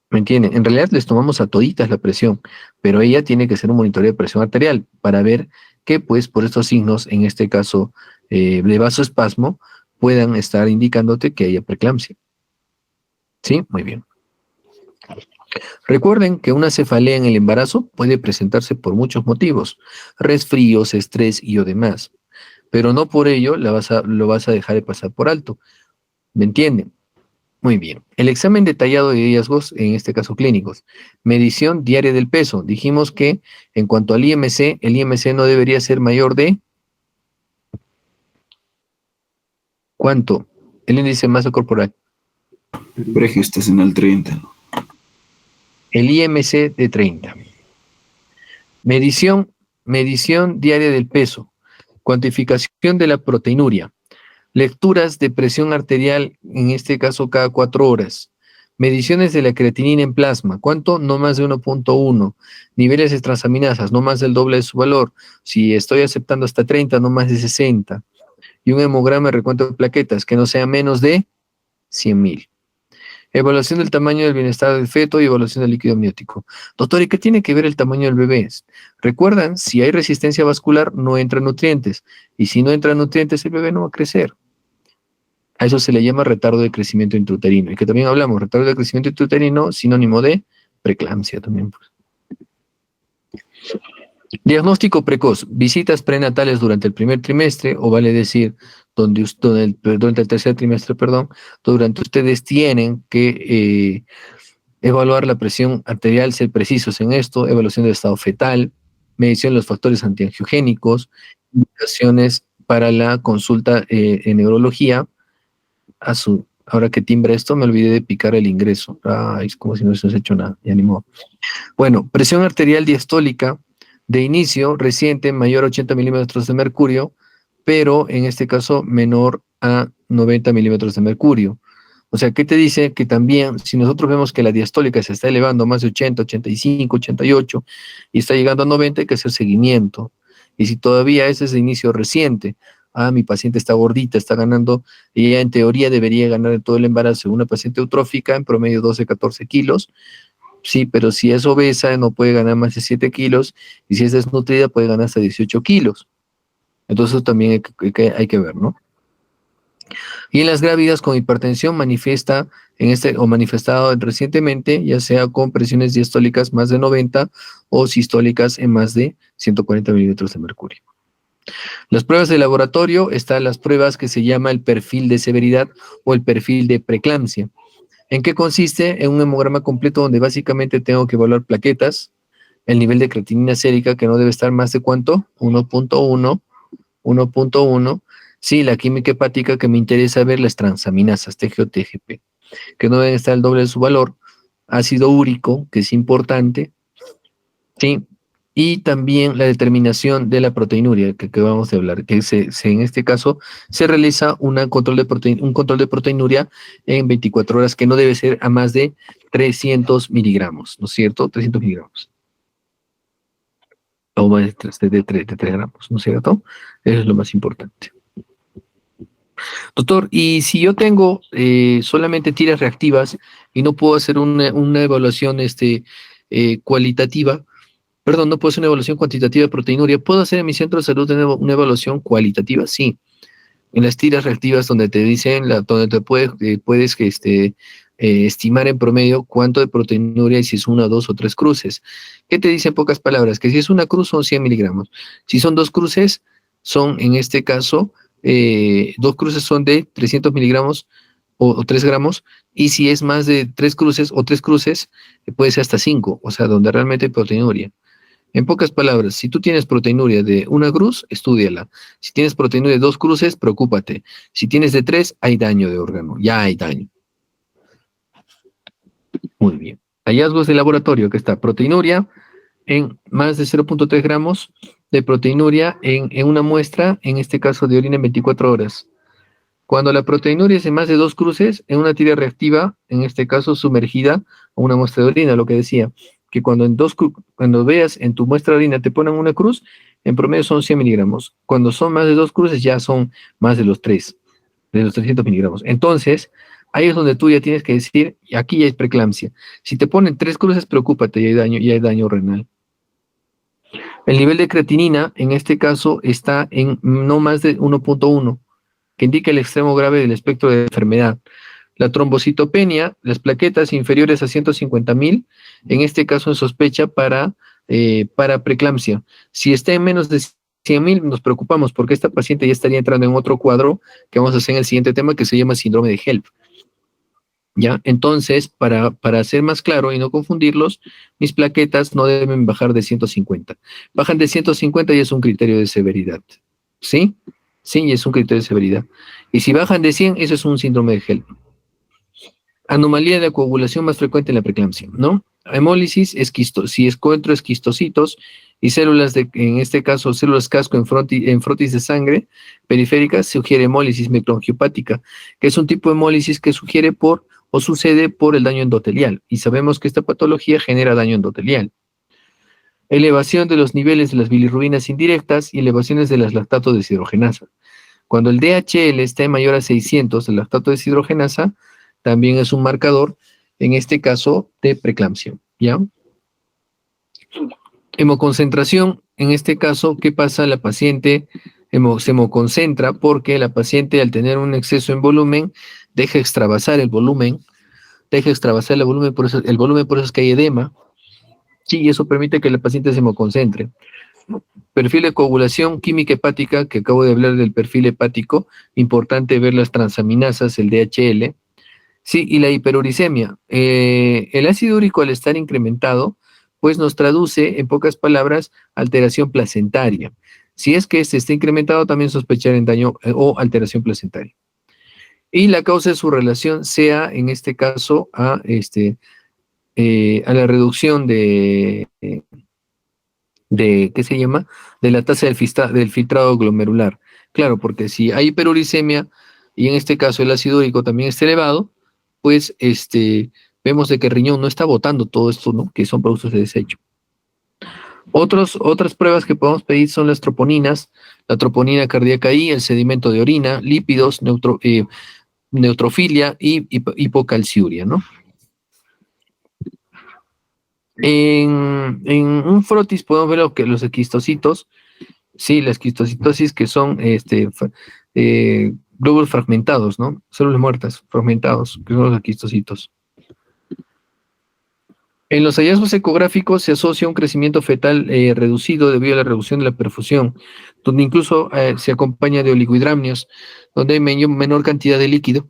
¿Me entienden? En realidad les tomamos a toditas la presión, pero ella tiene que hacer un monitoreo de presión arterial para ver que, pues, por estos signos, en este caso de vasoespasmo, puedan estar indicándote que haya preeclampsia. ¿Sí? Muy bien. Recuerden que una cefalea en el embarazo puede presentarse por muchos motivos, resfríos, estrés y o demás, pero no por ello lo vas a dejar de pasar por alto. ¿Me entienden? Muy bien. El examen detallado de hallazgos, en este caso clínicos. Medición diaria del peso. Dijimos que en cuanto al IMC, el IMC no debería ser mayor de... ¿Cuánto? El índice de masa corporal. Pregestacional 30. El IMC de 30. Medición diaria del peso. Cuantificación de la proteinuria. Lecturas de presión arterial, en este caso cada 4 horas. Mediciones de la creatinina en plasma. ¿Cuánto? No más de 1.1. Niveles de transaminasas, no más del doble de su valor. Si estoy aceptando hasta 30, no más de 60. Y un hemograma de recuento de plaquetas que no sea menos de 100.000. Evaluación del tamaño del bienestar del feto y evaluación del líquido amniótico. Doctor, ¿y qué tiene que ver el tamaño del bebé? Recuerdan, si hay resistencia vascular, no entran nutrientes. Y si no entran nutrientes, el bebé no va a crecer. A eso se le llama retardo de crecimiento intrauterino. Y que también hablamos, retardo de crecimiento intrauterino, sinónimo de preeclampsia también. Pues. Diagnóstico precoz. Visitas prenatales durante el primer trimestre, o vale decir, durante el tercer trimestre, durante ustedes tienen que evaluar la presión arterial, ser precisos en esto, evaluación del estado fetal, medición de los factores antiangiogénicos, indicaciones para la consulta en neurología. Ahora que timbra esto, me olvidé de picar el ingreso. Es como si no se hubiese hecho nada, ya ni modo. Bueno, presión arterial diastólica de inicio reciente, mayor a 80 milímetros de mercurio, pero en este caso menor a 90 milímetros de mercurio. O sea, ¿qué te dice? Que también, si nosotros vemos que la diastólica se está elevando a más de 80, 85, 88 y está llegando a 90, hay que hacer seguimiento. Y si todavía ese es de inicio reciente, mi paciente está gordita, está ganando, y ella en teoría debería ganar en todo el embarazo, una paciente eutrófica en promedio 12, 14 kilos, sí, pero si es obesa no puede ganar más de 7 kilos, y si es desnutrida puede ganar hasta 18 kilos. Entonces eso también hay que ver, ¿no? Y en las grávidas con hipertensión manifestado recientemente, ya sea con presiones diastólicas más de 90 o sistólicas en más de 140 milímetros de mercurio. Las pruebas de laboratorio están las pruebas que se llama el perfil de severidad o el perfil de preeclampsia. ¿En qué consiste? En un hemograma completo donde básicamente tengo que evaluar plaquetas, el nivel de creatinina sérica que no debe estar más de ¿cuánto? 1.1. Sí, la química hepática que me interesa ver las transaminasas, TG o TGP, que no deben estar el doble de su valor. Ácido úrico, que es importante, sí. Y también la determinación de la proteinuria, que vamos a hablar, que en este caso se realiza un control de proteinuria en 24 horas, que no debe ser a más de 300 miligramos, ¿no es cierto? 300 miligramos. O más de 3 gramos, ¿no es cierto? Eso es lo más importante. Doctor, y si yo tengo solamente tiras reactivas y no puedo hacer una evaluación cualitativa, no puedo hacer una evaluación cuantitativa de proteinuria, ¿puedo hacer en mi centro de salud una evaluación cualitativa? Sí. En las tiras reactivas donde te dicen, donde te puedes estimar en promedio cuánto de proteinuria y si es 1, 2 o 3 cruces. ¿Qué te dice en pocas palabras? Que si es una cruz son 100 miligramos. Si son 2 cruces, son en este caso, 2 cruces son de 300 miligramos, o 3 gramos, y si es más de 3 cruces o 3 cruces, puede ser hasta 5, o sea, donde realmente hay proteinuria. En pocas palabras, si tú tienes proteinuria de 1 cruz, estúdiala. Si tienes proteinuria de 2 cruces, preocúpate. Si tienes de 3, hay daño de órgano, ya hay daño. Muy bien. Hallazgos de laboratorio, que está proteinuria en más de 0.3 gramos de proteinuria en una muestra, en este caso de orina en 24 horas. Cuando la proteinuria es de más de 2 cruces, en una tira reactiva, en este caso sumergida, a una muestra de orina, lo que decía, que cuando veas en tu muestra de orina te ponen una cruz, en promedio son 100 miligramos. Cuando son más de 2 cruces ya son más de los 3, de los 300 miligramos. Entonces, ahí es donde tú ya tienes que decir, aquí ya es preeclampsia. Si te ponen 3 cruces, preocúpate, ya hay daño renal. El nivel de creatinina, en este caso, está en no más de 1.1, que indica el extremo grave del espectro de enfermedad. La trombocitopenia, las plaquetas inferiores a 150.000, en este caso en sospecha para preeclampsia. Si está en menos de 100.000, nos preocupamos porque esta paciente ya estaría entrando en otro cuadro que vamos a hacer en el siguiente tema, que se llama síndrome de HELP. ¿Ya? Entonces, para ser más claro y no confundirlos, mis plaquetas no deben bajar de 150. Bajan de 150 y es un criterio de severidad. ¿Sí? Sí, es un criterio de severidad. Y si bajan de 100, eso es un síndrome de HELP. Anomalía de coagulación más frecuente en la preeclampsia, ¿no? Hemólisis, si encuentro esquistocitos y células en este caso, células casco en frotis de sangre periférica, sugiere hemólisis microangiopática, que es un tipo de hemólisis que sucede por el daño endotelial. Y sabemos que esta patología genera daño endotelial. Elevación de los niveles de las bilirrubinas indirectas y elevaciones de las lactato deshidrogenasa. Cuando el DHL esté mayor a 600, el lactato deshidrogenasa también es un marcador, en este caso, de preeclampsia, ¿ya? Hemoconcentración, en este caso, ¿qué pasa? La paciente se hemoconcentra porque la paciente, al tener un exceso en volumen, deja extravasar el volumen, por eso es que hay edema, sí, y eso permite que la paciente se hemoconcentre. Perfil de coagulación química hepática, que acabo de hablar del perfil hepático, importante ver las transaminasas, el DHL, sí, y la hiperuricemia. El ácido úrico, al estar incrementado, pues nos traduce, en pocas palabras, alteración placentaria. Si es que este está incrementado, también sospechar en daño o alteración placentaria. Y la causa de su relación sea, en este caso, a la reducción ¿qué se llama? De la tasa del filtrado glomerular. Claro, porque si hay hiperuricemia y en este caso el ácido úrico también está elevado, pues vemos de que el riñón no está botando todo esto, ¿no? Que son productos de desecho. Otras pruebas que podemos pedir son las troponinas, la troponina cardíaca I, el sedimento de orina, lípidos, neutrofilia y hipocalciuria, ¿no? En un frotis podemos ver los esquistocitos, sí, la esquistocitosis, que son glóbulos fragmentados, ¿no? Células muertas, fragmentados, que son los esquistocitos. En los hallazgos ecográficos se asocia un crecimiento fetal reducido debido a la reducción de la perfusión, donde incluso se acompaña de oligohidramnios, donde hay menor cantidad de líquido.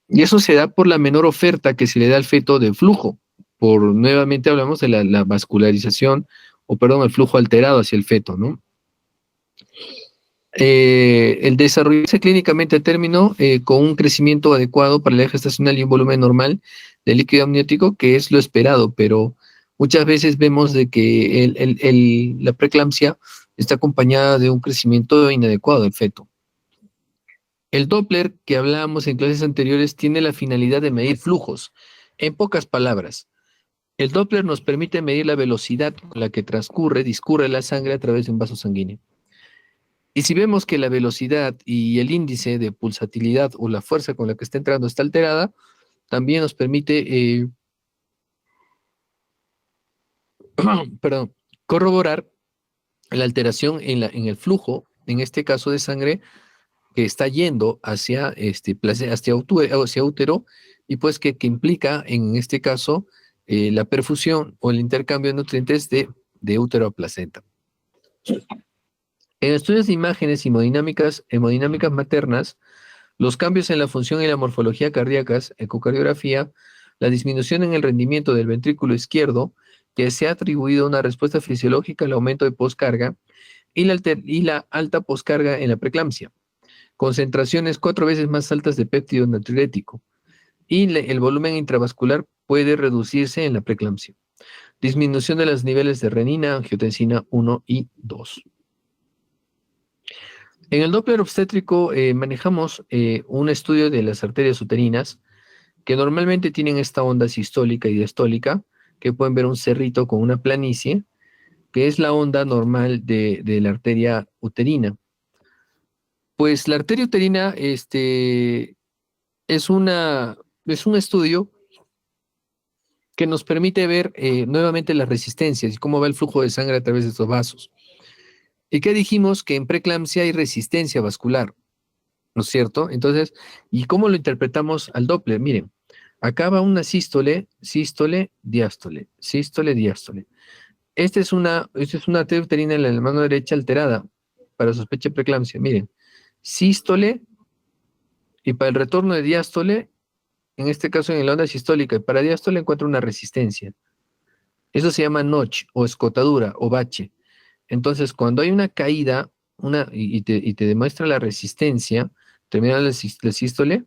Y eso se da por la menor oferta que se le da al feto de flujo. Nuevamente hablamos de la vascularización, el flujo alterado hacia el feto, ¿no? El desarrollarse clínicamente a término con un crecimiento adecuado para la edad gestacional y un volumen normal de líquido amniótico, que es lo esperado, pero muchas veces vemos de que la preeclampsia está acompañada de un crecimiento inadecuado del feto. El Doppler, que hablábamos en clases anteriores, tiene la finalidad de medir flujos. En pocas palabras, el Doppler nos permite medir la velocidad con la que discurre la sangre a través de un vaso sanguíneo. Y si vemos que la velocidad y el índice de pulsatilidad o la fuerza con la que está entrando está alterada, también nos permite corroborar la alteración en el flujo, en este caso de sangre, que está yendo hacia útero, y pues que implica en este caso la perfusión o el intercambio de nutrientes de útero a placenta. En estudios de imágenes hemodinámicas maternas, Los cambios en la función y la morfología cardíacas, ecocardiografía, la disminución en el rendimiento del ventrículo izquierdo, que se ha atribuido una respuesta fisiológica al aumento de poscarga y la alta poscarga en la preeclampsia. Concentraciones 4 veces más altas de péptido natriurético y el volumen intravascular puede reducirse en la preeclampsia. Disminución de los niveles de renina, angiotensina 1 y 2. En el Doppler obstétrico manejamos un estudio de las arterias uterinas que normalmente tienen esta onda sistólica y diastólica, que pueden ver un cerrito con una planicie, que es la onda normal de la arteria uterina. Pues la arteria uterina es un estudio que nos permite ver nuevamente las resistencias y cómo va el flujo de sangre a través de estos vasos. ¿Y qué dijimos? Que en preeclampsia hay resistencia vascular, ¿no es cierto? Entonces, ¿y cómo lo interpretamos al Doppler? Miren, acá va una sístole, sístole, diástole, sístole, diástole. Esta es una arteria uterina en la mano derecha alterada para sospecha de preeclampsia. Miren, sístole y para el retorno de diástole, en este caso en la onda sistólica, y para diástole encuentra una resistencia. Eso se llama notch o escotadura o bache. Entonces, cuando hay una caída y te demuestra la resistencia, terminando la sístole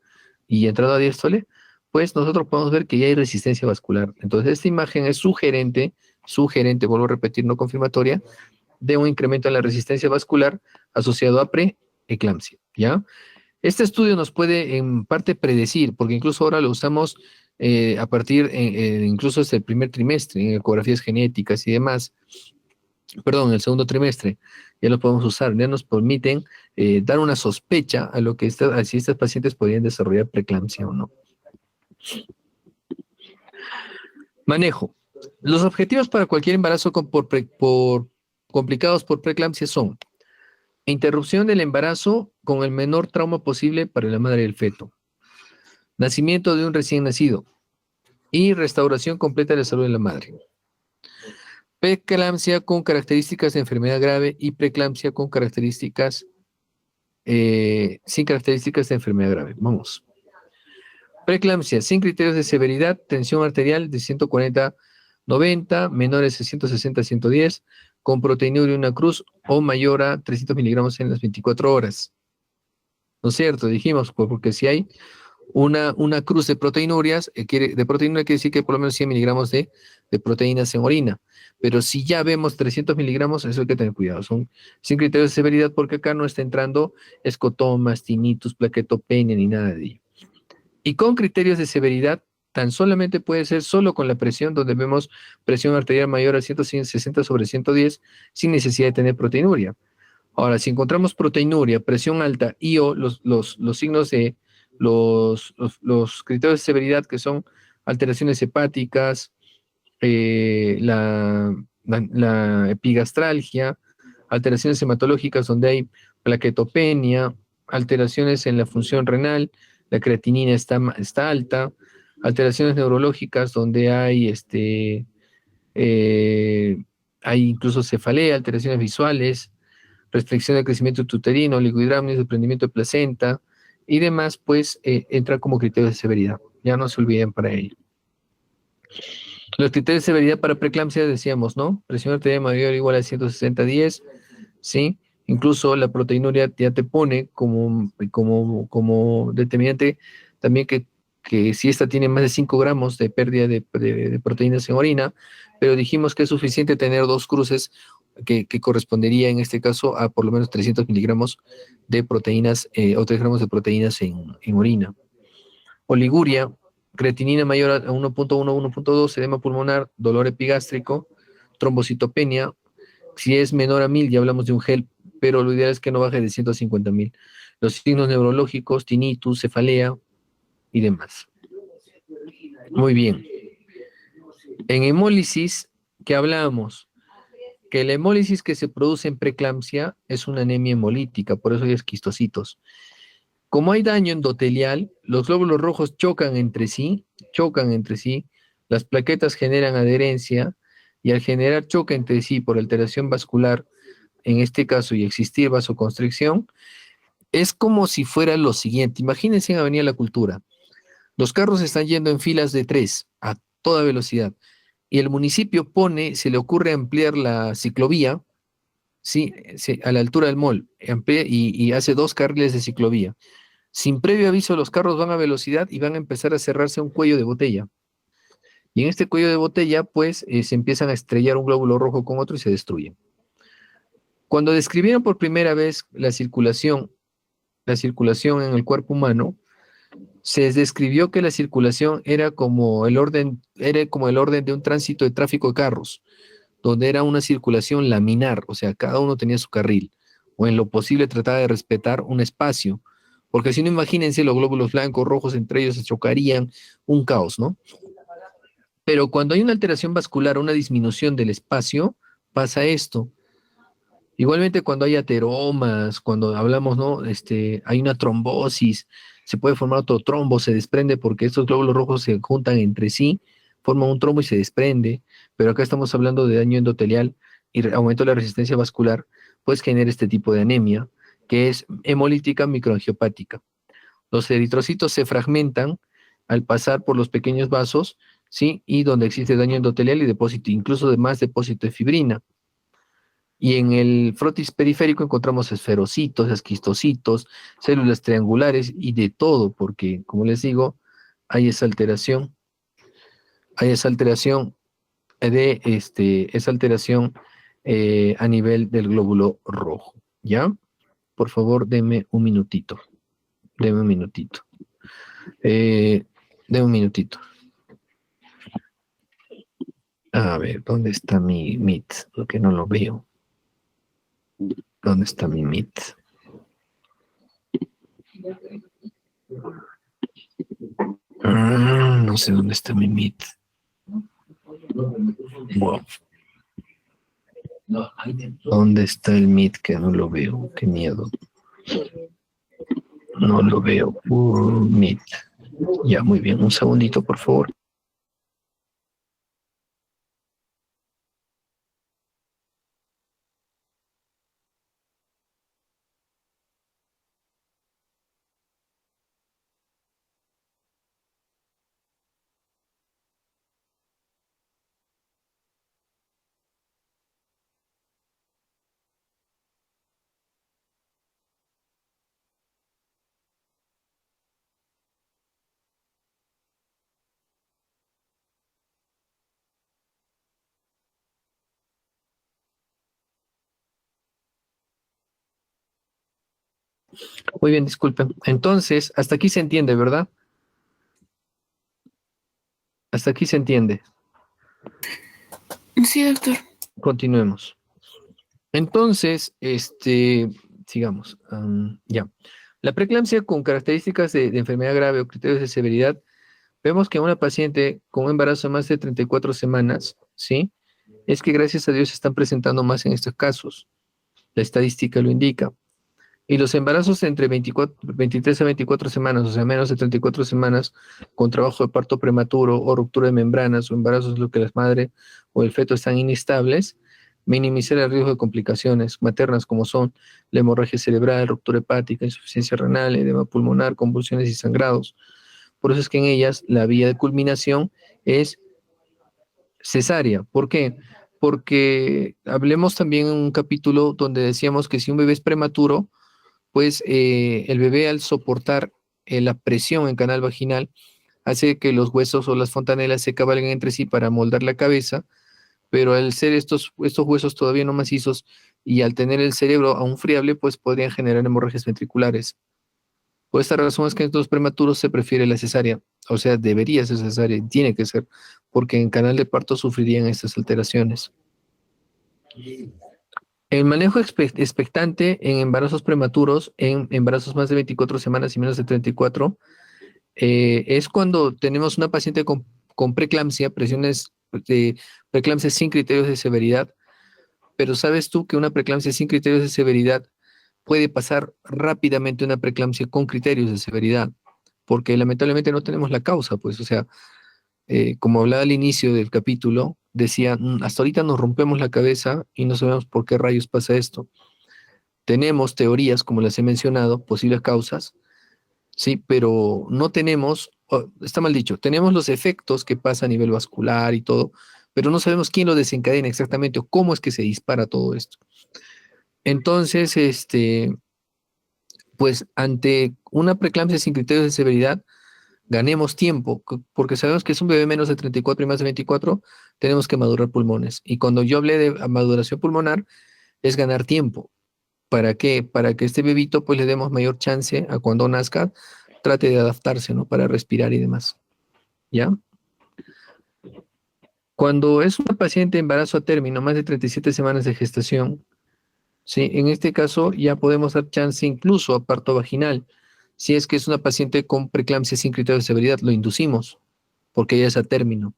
y entrando a diástole, pues nosotros podemos ver que ya hay resistencia vascular. Entonces, esta imagen es sugerente, vuelvo a repetir, no confirmatoria, de un incremento en la resistencia vascular asociado a preeclampsia, ¿ya? Este estudio nos puede en parte predecir, porque incluso ahora lo usamos a partir, incluso desde el primer trimestre, en ecografías genéticas y demás, perdón, el segundo trimestre, ya lo podemos usar, ya nos permiten dar una sospecha a lo que si estas pacientes podrían desarrollar preeclampsia o no. Manejo. Los objetivos para cualquier embarazo complicados por preeclampsia son interrupción del embarazo con el menor trauma posible para la madre y el feto, nacimiento de un recién nacido y restauración completa de la salud de la madre. Preeclampsia con características de enfermedad grave y preeclampsia con características sin características de enfermedad grave. Vamos. Preeclampsia sin criterios de severidad, tensión arterial de 140/90, menores de 160/110, con proteinuria una cruz o mayor a 300 miligramos en las 24 horas. ¿No es cierto? Dijimos, pues, porque si hay una cruz de proteinurias, de proteinuria quiere decir que hay por lo menos 100 miligramos de proteínas en orina. Pero si ya vemos 300 miligramos, eso hay que tener cuidado. Son sin criterios de severidad porque acá no está entrando escotomas, tinnitus, plaquetopenia ni nada de ello. Y con criterios de severidad, tan solamente puede ser solo con la presión, donde vemos presión arterial mayor a 160/110 sin necesidad de tener proteinuria. Ahora, si encontramos proteinuria, presión alta y o los signos de los criterios de severidad que son alteraciones hepáticas, la epigastralgia, alteraciones hematológicas donde hay plaquetopenia, alteraciones en la función renal, la creatinina está alta, alteraciones neurológicas donde hay incluso cefalea, alteraciones visuales, restricción del crecimiento uterino, oligohidramnios, desprendimiento de placenta y demás, pues entra como criterio de severidad. Ya no se olviden para ello. Los criterios de severidad para preeclampsia decíamos, ¿no? Presión arterial mayor o igual a 160/10, ¿sí? Incluso la proteinuria ya te pone como determinante también que si esta tiene más de 5 gramos de pérdida de proteínas en orina, pero dijimos que es suficiente tener 2 cruces que correspondería en este caso a por lo menos 300 miligramos de proteínas o 3 gramos de proteínas en orina. Oliguria, creatinina mayor a 1.1, 1.2, edema pulmonar, dolor epigástrico, trombocitopenia. Si es menor a 1000, ya hablamos de un GEL, pero lo ideal es que no baje de 150.000. Los signos neurológicos, tinnitus, cefalea y demás. Muy bien. En hemólisis, ¿qué hablamos? Que la hemólisis que se produce en preeclampsia es una anemia hemolítica, por eso hay esquistocitos. Como hay daño endotelial, los glóbulos rojos chocan entre sí, las plaquetas generan adherencia y al generar choque entre sí por alteración vascular, en este caso y existir vasoconstricción, Es como si fuera lo siguiente. Imagínense en Avenida La Cultura. Los carros están yendo en filas de 3 a toda velocidad. Y el municipio se le ocurre ampliar la ciclovía, ¿sí? A la altura del mall, amplía y hace 2 carriles de ciclovía. Sin previo aviso, los carros van a velocidad y van a empezar a cerrarse un cuello de botella. Y en este cuello de botella, pues, se empiezan a estrellar un glóbulo rojo con otro y se destruyen. Cuando describieron por primera vez la circulación en el cuerpo humano, se describió que la circulación era como el orden de un tránsito de tráfico de carros, donde era una circulación laminar, o sea, cada uno tenía su carril, o en lo posible trataba de respetar un espacio, porque si no, imagínense, los glóbulos blancos, rojos, entre ellos se chocarían, un caos, ¿no? Pero cuando hay una alteración vascular, una disminución del espacio, pasa esto. Igualmente cuando hay ateromas, cuando hablamos, ¿no? Hay una trombosis, se puede formar otro trombo, se desprende porque estos glóbulos rojos se juntan entre sí, forman un trombo y se desprende, pero acá estamos hablando de daño endotelial y aumento de la resistencia vascular, pues genera este tipo de anemia, que es hemolítica microangiopática. Los eritrocitos se fragmentan al pasar por los pequeños vasos, ¿sí? Y donde existe daño endotelial y depósito, incluso de más depósito de fibrina. Y en el frotis periférico encontramos esferocitos, esquistocitos, células triangulares y de todo, porque, como les digo, hay esa alteración a nivel del glóbulo rojo, ¿ya? Por favor, deme un minutito. Deme un minutito. Deme un minutito. A ver, ¿dónde está mi Meet? Porque no lo veo. ¿Dónde está mi Meet? No sé dónde está mi Meet. Wow. ¿Dónde está el Meet que no lo veo? Qué miedo. No lo veo. Meet. Ya, muy bien. Un segundito, por favor. Muy bien, disculpen. Entonces, hasta aquí se entiende, ¿verdad? Hasta aquí se entiende. Sí, doctor. Continuemos. Entonces, sigamos. Ya. La preeclampsia con características de enfermedad grave o criterios de severidad, vemos que una paciente con un embarazo de más de 34 semanas, ¿sí? Es que gracias a Dios se están presentando más en estos casos. La estadística lo indica. Y los embarazos entre 23 a 24 semanas, o sea, menos de 34 semanas, con trabajo de parto prematuro o ruptura de membranas o embarazos en los que la madre o el feto están inestables, minimizar el riesgo de complicaciones maternas como son la hemorragia cerebral, ruptura hepática, insuficiencia renal, edema pulmonar, convulsiones y sangrados. Por eso es que en ellas la vía de culminación es cesárea. ¿Por qué? Porque hablemos también en un capítulo donde decíamos que si un bebé es prematuro, pues el bebé al soportar la presión en canal vaginal hace que los huesos o las fontanelas se cabalguen entre sí para moldar la cabeza, pero al ser estos huesos todavía no macizos y al tener el cerebro aún friable, pues podrían generar hemorragias ventriculares. Por esta razón es que en estos prematuros se prefiere la cesárea, o sea, debería ser cesárea, tiene que ser, porque en canal de parto sufrirían estas alteraciones. El manejo expectante en embarazos prematuros, en embarazos más de 24 semanas y menos de 34, es cuando tenemos una paciente con preeclampsia, presiones de preeclampsia sin criterios de severidad, pero sabes tú que una preeclampsia sin criterios de severidad puede pasar rápidamente a una preeclampsia con criterios de severidad, porque lamentablemente no tenemos la causa, pues, o sea, como hablaba al inicio del capítulo, decía, hasta ahorita nos rompemos la cabeza y no sabemos por qué rayos pasa esto. Tenemos teorías, como las he mencionado, posibles causas, sí, pero no tenemos, está mal dicho, tenemos los efectos que pasa a nivel vascular y todo, pero no sabemos quién lo desencadena exactamente o cómo es que se dispara todo esto. Entonces, pues ante una preeclampsia sin criterios de severidad, ganemos tiempo, porque sabemos que es un bebé menos de 34 y más de 24, tenemos que madurar pulmones. Y cuando yo hablé de maduración pulmonar, es ganar tiempo. ¿Para qué? Para que este bebito pues le demos mayor chance a cuando nazca, trate de adaptarse, ¿no? Para respirar y demás. ¿Ya? Cuando es una paciente embarazo a término, más de 37 semanas de gestación, ¿sí? En este caso ya podemos dar chance incluso a parto vaginal. Si es que es una paciente con preeclampsia sin criterio de severidad, lo inducimos, porque ya es a término.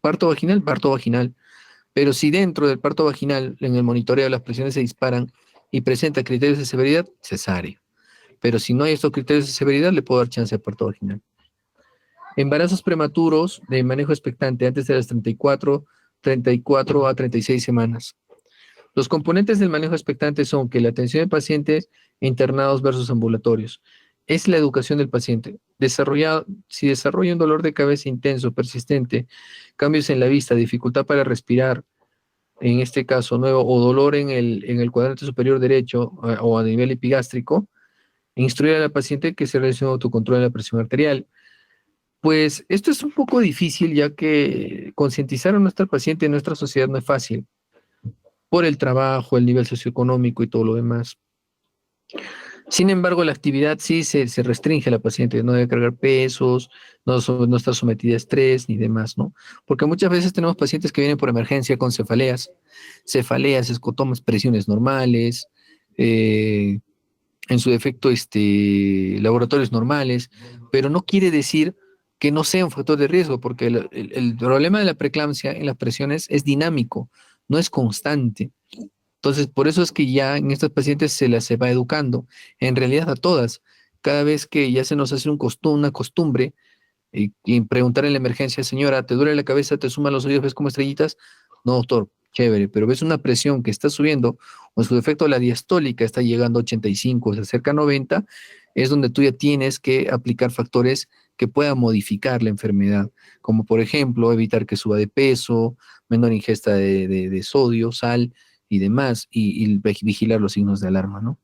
Parto vaginal. Pero si dentro del parto vaginal, en el monitoreo, las presiones se disparan y presenta criterios de severidad, cesárea. Pero si no hay estos criterios de severidad, le puedo dar chance de parto vaginal. Embarazos prematuros de manejo expectante antes de las 34 a 36 semanas. Los componentes del manejo expectante son que la atención de pacientes internados versus ambulatorios. Es la educación del paciente. Si desarrolla un dolor de cabeza intenso, persistente, cambios en la vista, dificultad para respirar, en este caso nuevo, o dolor en el cuadrante superior derecho o a nivel epigástrico, instruir a la paciente que se realice un autocontrol de la presión arterial. Pues esto es un poco difícil, ya que concientizar a nuestra paciente en nuestra sociedad no es fácil, por el trabajo, el nivel socioeconómico y todo lo demás. Sin embargo, la actividad sí se restringe a la paciente, no debe cargar pesos, no estar sometida a estrés ni demás, ¿no? Porque muchas veces tenemos pacientes que vienen por emergencia con cefaleas, escotomas, presiones normales, en su defecto, laboratorios normales, pero no quiere decir que no sea un factor de riesgo, porque el problema de la preeclampsia en las presiones es dinámico, no es constante. Entonces, por eso es que ya en estos pacientes se va educando, en realidad a todas. Cada vez que ya se nos hace una costumbre, y preguntar en la emergencia, señora, ¿te duele la cabeza? ¿Te suman los oídos? ¿Ves como estrellitas? No, doctor, chévere, pero ves una presión que está subiendo, o en su defecto la diastólica está llegando a 85, se acerca a 90, es donde tú ya tienes que aplicar factores que puedan modificar la enfermedad, como por ejemplo evitar que suba de peso, menor ingesta de sodio, sal y demás, y vigilar los signos de alarma, ¿no?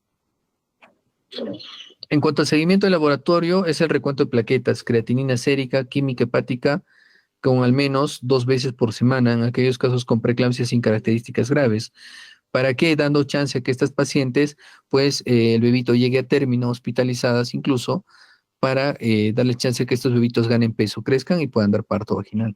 En cuanto al seguimiento de laboratorio, es el recuento de plaquetas, creatinina sérica, química hepática, con al menos 2 veces por semana en aquellos casos con preeclampsia sin características graves. ¿Para qué? Dando chance a que estas pacientes, pues el bebito llegue a término, hospitalizadas incluso, para darle chance a que estos bebitos ganen peso, crezcan y puedan dar parto vaginal.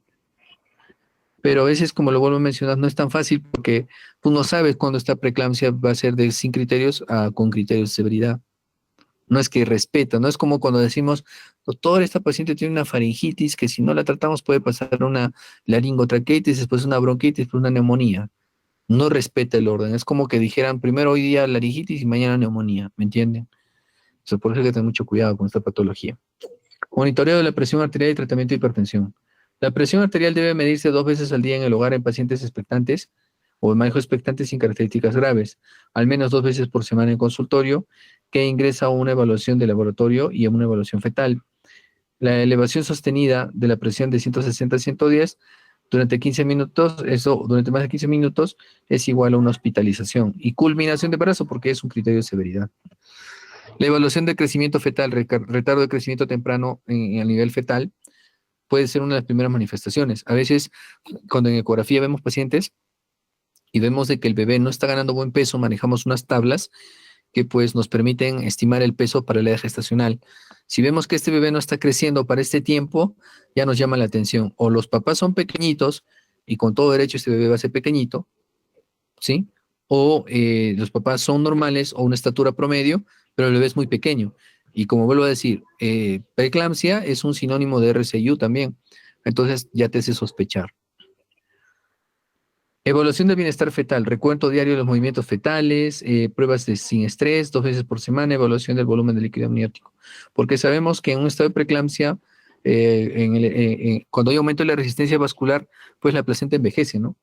Pero a veces, como lo vuelvo a mencionar, no es tan fácil porque tú no sabes cuándo esta preeclampsia va a ser de sin criterios a con criterios de severidad. No es que respeta, no es como cuando decimos, doctor, esta paciente tiene una faringitis que si no la tratamos puede pasar una laringotraqueitis, después una bronquitis, después una neumonía. No respeta el orden, es como que dijeran primero hoy día laringitis y mañana neumonía, ¿me entienden? Entonces, por eso hay que tener mucho cuidado con esta patología. Monitoreo de la presión arterial y tratamiento de hipertensión. La presión arterial debe medirse 2 veces al día en el hogar en pacientes expectantes o en manejo expectante sin características graves, al menos 2 veces por semana en consultorio, que ingresa a una evaluación de laboratorio y a una evaluación fetal. La elevación sostenida de la presión de 160 a 110 durante 15 minutos, eso durante más de 15 minutos, es igual a una hospitalización. Y culminación de embarazo, porque es un criterio de severidad. La evaluación de crecimiento fetal, retardo de crecimiento temprano a nivel fetal, puede ser una de las primeras manifestaciones. A veces, cuando en ecografía vemos pacientes y vemos de que el bebé no está ganando buen peso, manejamos unas tablas que pues nos permiten estimar el peso para la edad gestacional. Si vemos que este bebé no está creciendo para este tiempo, ya nos llama la atención. O los papás son pequeñitos y con todo derecho este bebé va a ser pequeñito, ¿sí? O los papás son normales o una estatura promedio, pero el bebé es muy pequeño. Y como vuelvo a decir, preeclampsia es un sinónimo de RCU también. Entonces ya te hace sospechar. Evaluación del bienestar fetal, recuento diario de los movimientos fetales, pruebas sin estrés, 2 veces por semana, evaluación del volumen de líquido amniótico. Porque sabemos que en un estado de preeclampsia, cuando hay aumento de la resistencia vascular, pues la placenta envejece, ¿no?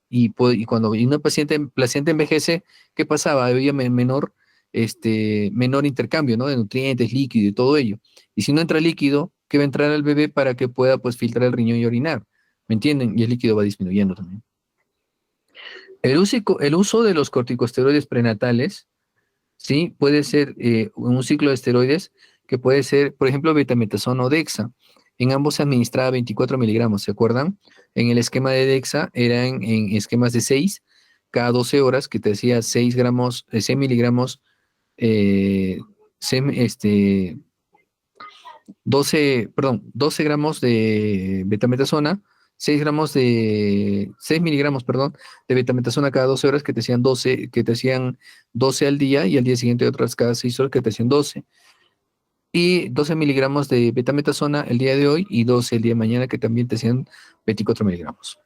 y cuando una paciente envejece, ¿qué pasaba? Había menor intercambio, ¿no? De nutrientes, líquido y todo ello. Y si no entra líquido, ¿qué va a entrar al bebé para que pueda, pues, filtrar el riñón y orinar? ¿Me entienden? Y el líquido va disminuyendo también. El uso de los corticosteroides prenatales, ¿sí? Puede ser un ciclo de esteroides que puede ser, por ejemplo, betametasona o dexa. En ambos se administraba 24 miligramos, ¿se acuerdan? En el esquema de dexa eran en esquemas de 6 cada 12 horas, que te hacía 6 gramos, 6 miligramos, eh, 12 gramos de betametasona, 6 miligramos, perdón, de betametasona cada 12 horas, que te hacían 12 al día, y al día siguiente otras cada 6 horas que te hacían 12. Y 12 miligramos de betametasona el día de hoy y 12 el día de mañana, que también te hacían 24 miligramos.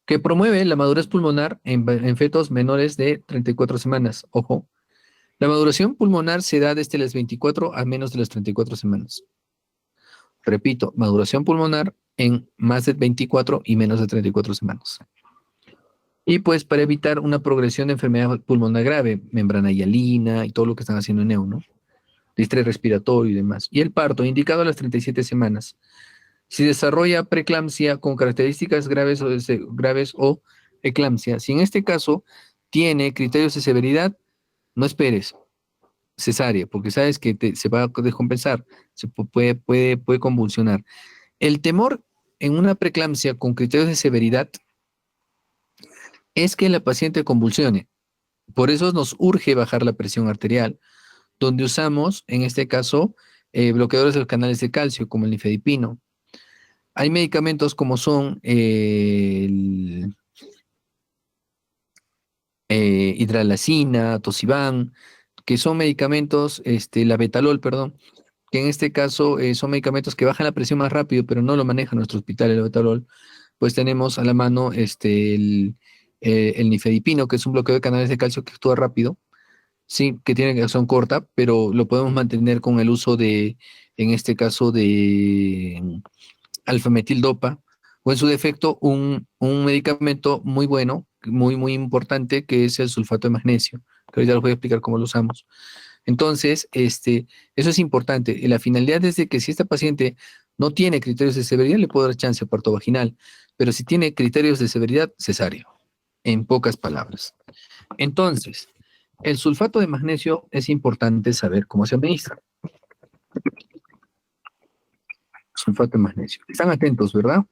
Que promueve la madurez pulmonar en fetos menores de 34 semanas. Ojo, la maduración pulmonar se da desde las 24 a menos de las 34 semanas. Repito, maduración pulmonar en más de 24 y menos de 34 semanas. Y pues para evitar una progresión de enfermedad pulmonar grave, membrana hialina y todo lo que están haciendo en EU, ¿no? Distrés respiratorio y demás. Y el parto, indicado a las 37 semanas. Si desarrolla preeclampsia con características graves o eclampsia, si en este caso tiene criterios de severidad, no esperes cesárea, porque sabes que se va a descompensar, puede convulsionar. El temor en una preeclampsia con criterios de severidad es que la paciente convulsione. Por eso nos urge bajar la presión arterial, donde usamos, en este caso, bloqueadores de los canales de calcio, como el nifedipino. Hay medicamentos como son hidralazina, Tosiban, que son medicamentos, la betalol, perdón, que en este caso son medicamentos que bajan la presión más rápido, pero no lo maneja nuestro hospital el betalol. Pues tenemos a la mano el nifedipino, que es un bloqueo de canales de calcio que actúa rápido, sí, que tiene acción corta, pero lo podemos mantener con el uso en este caso, de alfametildopa, o en su defecto un medicamento muy bueno, muy importante, que es el sulfato de magnesio, que ahorita les voy a explicar cómo lo usamos. Entonces, eso es importante. Y la finalidad es de que si esta paciente no tiene criterios de severidad, le puedo dar chance a parto vaginal, pero si tiene criterios de severidad, cesáreo, en pocas palabras. Entonces, el sulfato de magnesio es importante saber cómo se administra. Sulfato de magnesio. Están atentos, ¿verdad?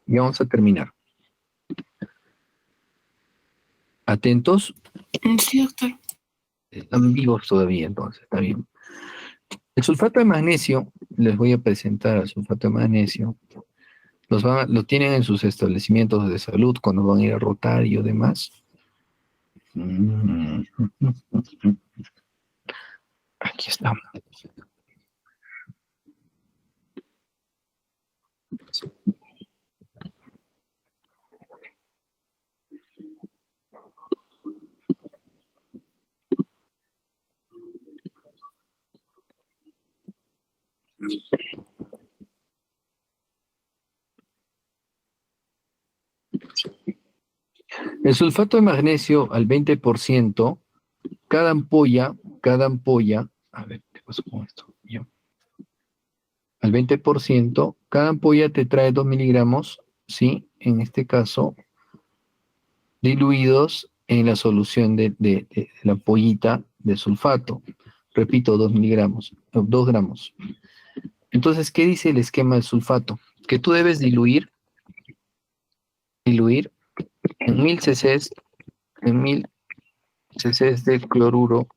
Y vamos a terminar. ¿Atentos? Sí, doctor. Están vivos todavía, entonces, está bien. El sulfato de magnesio, les voy a presentar al sulfato de magnesio. Lo tienen en sus establecimientos de salud cuando van a ir a rotario y demás. Aquí está. El sulfato de magnesio al 20%, cada ampolla, a ver, ¿qué pasó con esto? Ya. Al 20%, cada ampolla te trae 2 miligramos, ¿sí? En este caso, diluidos en la solución de la ampollita de sulfato. Repito, 2 miligramos, 2 gramos. Entonces, ¿qué dice el esquema del sulfato? Que tú debes diluir en 1000 cc, de cloruro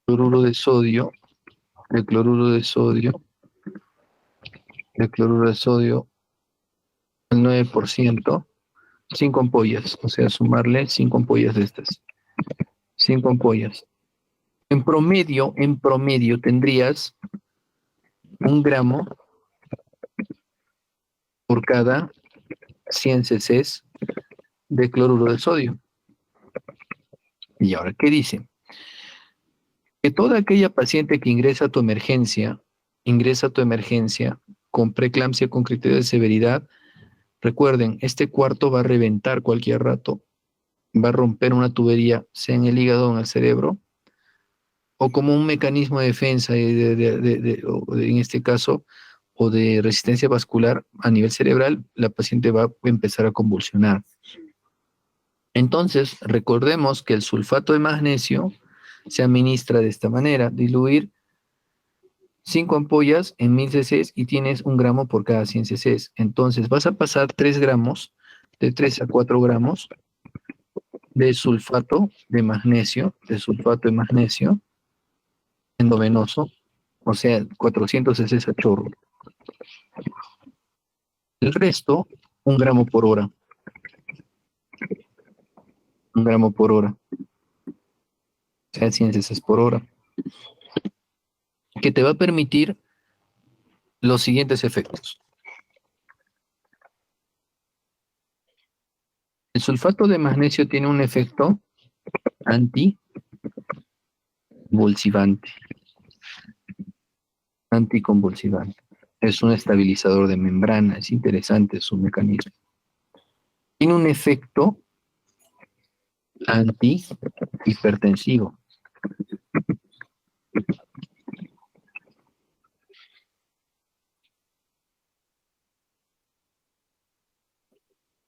de sodio, de cloruro de sodio, el 9%, 5 ampollas, o sea, sumarle 5 ampollas de estas. 5 ampollas. En promedio tendrías 1 gramo por cada 100 cc de cloruro de sodio. Y ahora, ¿qué dice? Que toda aquella paciente que ingresa a tu emergencia con preeclampsia con criterio de severidad, Recuerden, este cuarto va a reventar cualquier rato, va a romper una tubería, sea en el hígado o en el cerebro, o como un mecanismo de defensa, en este caso, o de resistencia vascular a nivel cerebral, la paciente va a empezar a convulsionar. Entonces, recordemos que el sulfato de magnesio se administra de esta manera: diluir 5 ampollas en 1000 cc y tienes 1 gramo por cada 100 cc. Entonces, vas a pasar 3 gramos, de 3 a 4 gramos de sulfato de magnesio endovenoso, o sea, 400 cc a chorro. El resto, 1 gramo por hora. 1 gramo por hora. O sea, 100 cc por hora. Que te va a permitir los siguientes efectos. El sulfato de magnesio tiene un efecto anticonvulsivante. Anticonvulsivante. Es un estabilizador de membrana. Es interesante su mecanismo. Tiene un efecto antihipertensivo.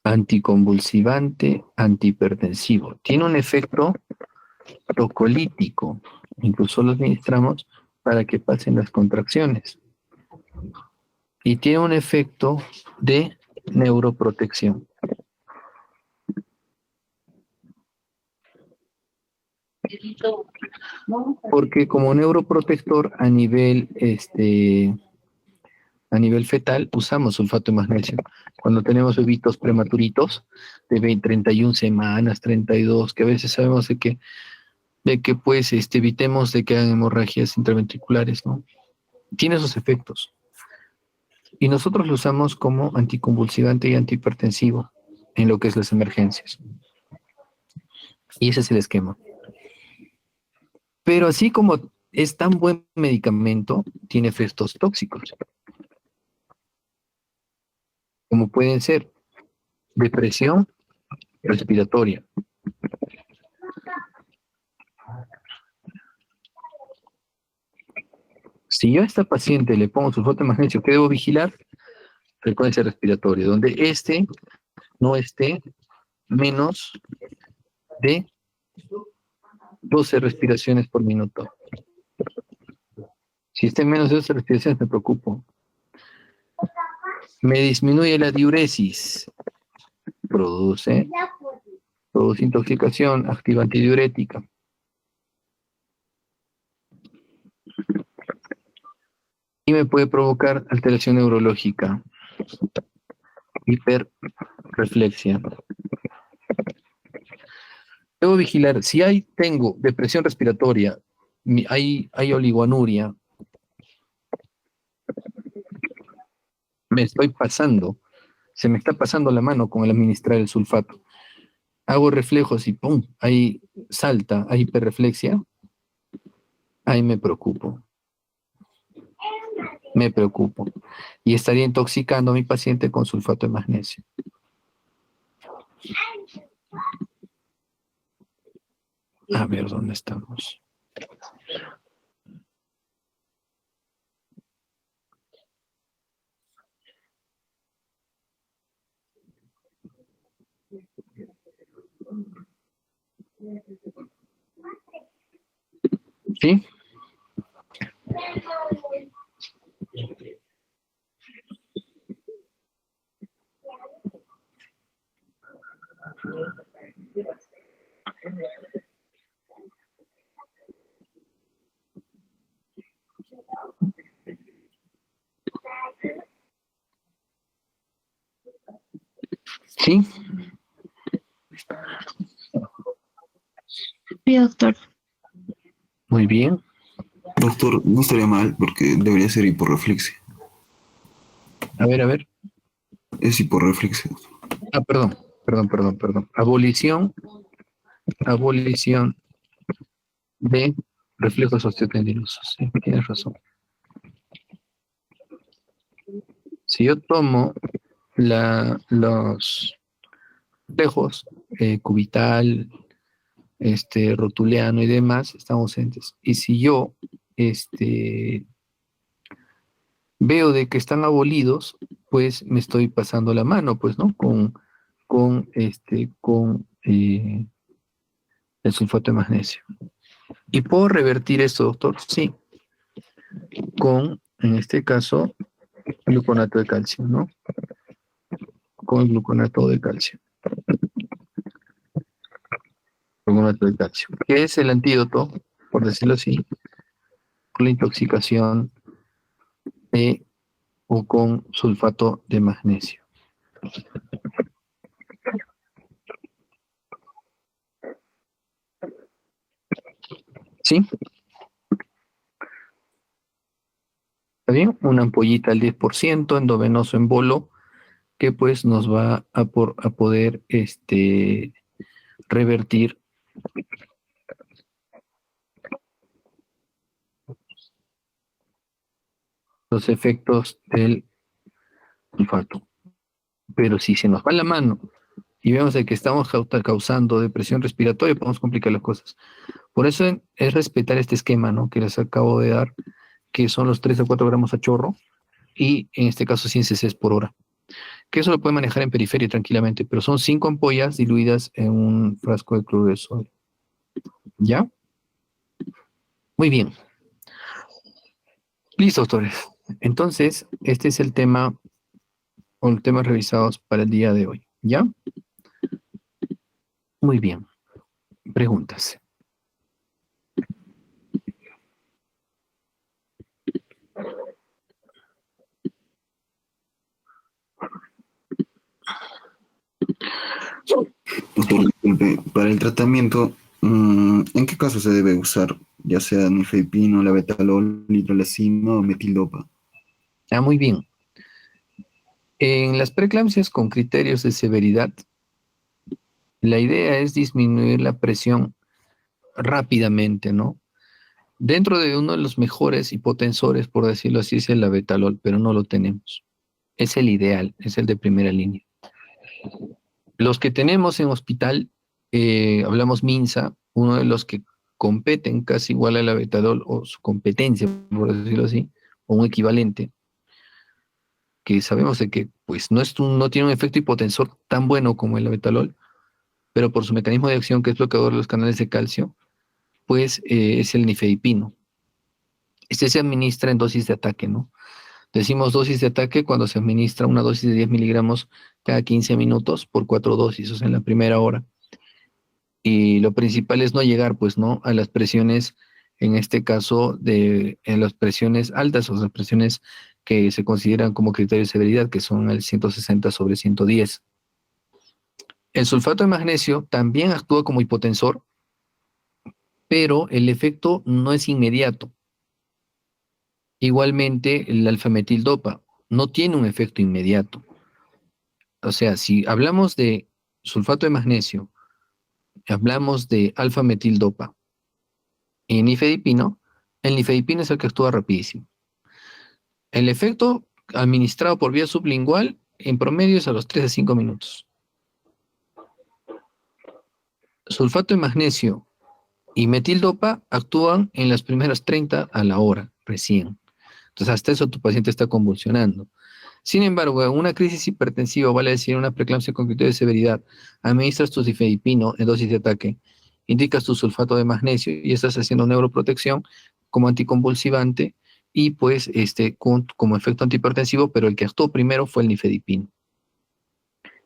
Anticonvulsivante, antihipertensivo. Tiene un efecto tocolítico. Incluso lo administramos para que pasen las contracciones. Y tiene un efecto de neuroprotección. Porque como neuroprotector a nivel fetal usamos sulfato de magnesio. Cuando tenemos bebitos prematuritos de 20, 31 semanas, 32, que a veces sabemos de que pues evitemos de que hagan hemorragias intraventriculares, ¿no? Tiene esos efectos. Y nosotros lo usamos como anticonvulsivante y antihipertensivo en lo que es las emergencias. Y ese es el esquema. Pero así como es tan buen medicamento, tiene efectos tóxicos, como pueden ser depresión respiratoria. Si yo a esta paciente le pongo sulfato de magnesio, ¿qué debo vigilar? Frecuencia respiratoria, donde no esté menos de 12 respiraciones por minuto. Si esté menos de 12 respiraciones, me preocupo. Me disminuye la diuresis. Produce intoxicación, activa antidiurética. Y me puede provocar alteración neurológica, hiperreflexia. Debo vigilar, si tengo depresión respiratoria, hay oligoanuria, se me está pasando la mano con el administrar el sulfato. Hago reflejos y ¡pum! Ahí salta, hay hiperreflexia. Ahí me preocupo. Y estaría intoxicando a mi paciente con sulfato de magnesio. A ver, ¿dónde estamos? ¿Sí? ¿Sí? Sí, doctor. Muy bien. Doctor, no estaría mal porque debería ser hiporreflexia. A ver. Es hiporreflexia. Ah, perdón. Abolición de reflejos osteotendinosos. Sí, tienes razón. Si yo tomo los complejos cubital, rotuliano y demás están ausentes. Y si yo veo de que están abolidos, pues me estoy pasando la mano, pues, ¿no? Con el sulfato de magnesio. ¿Y puedo revertir esto, doctor? Sí, en este caso, gluconato de calcio, ¿no? Con gluconato de calcio. Gluconato de calcio. ¿Qué es el antídoto, por decirlo así, por la intoxicación o con sulfato de magnesio? ¿Sí? ¿Está bien? Una ampollita al 10%, endovenoso en bolo, que pues nos va a poder revertir los efectos del sulfato. Pero si se nos va la mano y vemos de que estamos causando depresión respiratoria, podemos complicar las cosas. Por eso es respetar este esquema, ¿no? Que les acabo de dar, que son los 3 a 4 gramos a chorro y en este caso 100 cc por hora. Que eso lo puede manejar en periferia tranquilamente, pero son 5 ampollas diluidas en un frasco de cloruro de sodio. ¿Ya? Muy bien. Listo, doctores. Entonces, este es el tema o los temas revisados para el día de hoy. ¿Ya? Muy bien. Preguntas. Doctor, disculpe, para el tratamiento, ¿en qué caso se debe usar? Ya sea nifedipino, labetalol, hidrolazina o metildopa. Muy bien. En las preeclampsias con criterios de severidad, la idea es disminuir la presión rápidamente, ¿no? Dentro de uno de los mejores hipotensores, por decirlo así, es el labetalol, pero no lo tenemos. Es el ideal, es el de primera línea. Los que tenemos en hospital, hablamos Minsa, uno de los que competen casi igual al labetalol, o su competencia, por decirlo así, o un equivalente, que sabemos de que pues no tiene un efecto hipotensor tan bueno como el labetalol, pero por su mecanismo de acción, que es bloqueador de los canales de calcio, pues es el nifedipino. Este se administra en dosis de ataque, ¿no? Decimos dosis de ataque cuando se administra una dosis de 10 miligramos cada 15 minutos por 4 dosis, o sea, en la primera hora. Y lo principal es no llegar, pues, ¿no? A las presiones, en este caso, en las presiones altas, o las presiones que se consideran como criterio de severidad, que son el 160/110. El sulfato de magnesio también actúa como hipotensor, pero el efecto no es inmediato. Igualmente, el alfametildopa no tiene un efecto inmediato. O sea, si hablamos de sulfato de magnesio, hablamos de alfametildopa y nifedipino, el nifedipino es el que actúa rapidísimo. El efecto administrado por vía sublingual en promedio es a los 3 a 5 minutos. Sulfato de magnesio y metildopa actúan en las primeras 30 a la hora, recién. Entonces, hasta eso tu paciente está convulsionando. Sin embargo, en una crisis hipertensiva, vale decir una preeclampsia con criterio de severidad, administras tu nifedipino en dosis de ataque, indicas tu sulfato de magnesio y estás haciendo neuroprotección como anticonvulsivante y pues como efecto antihipertensivo, pero el que actuó primero fue el nifedipino.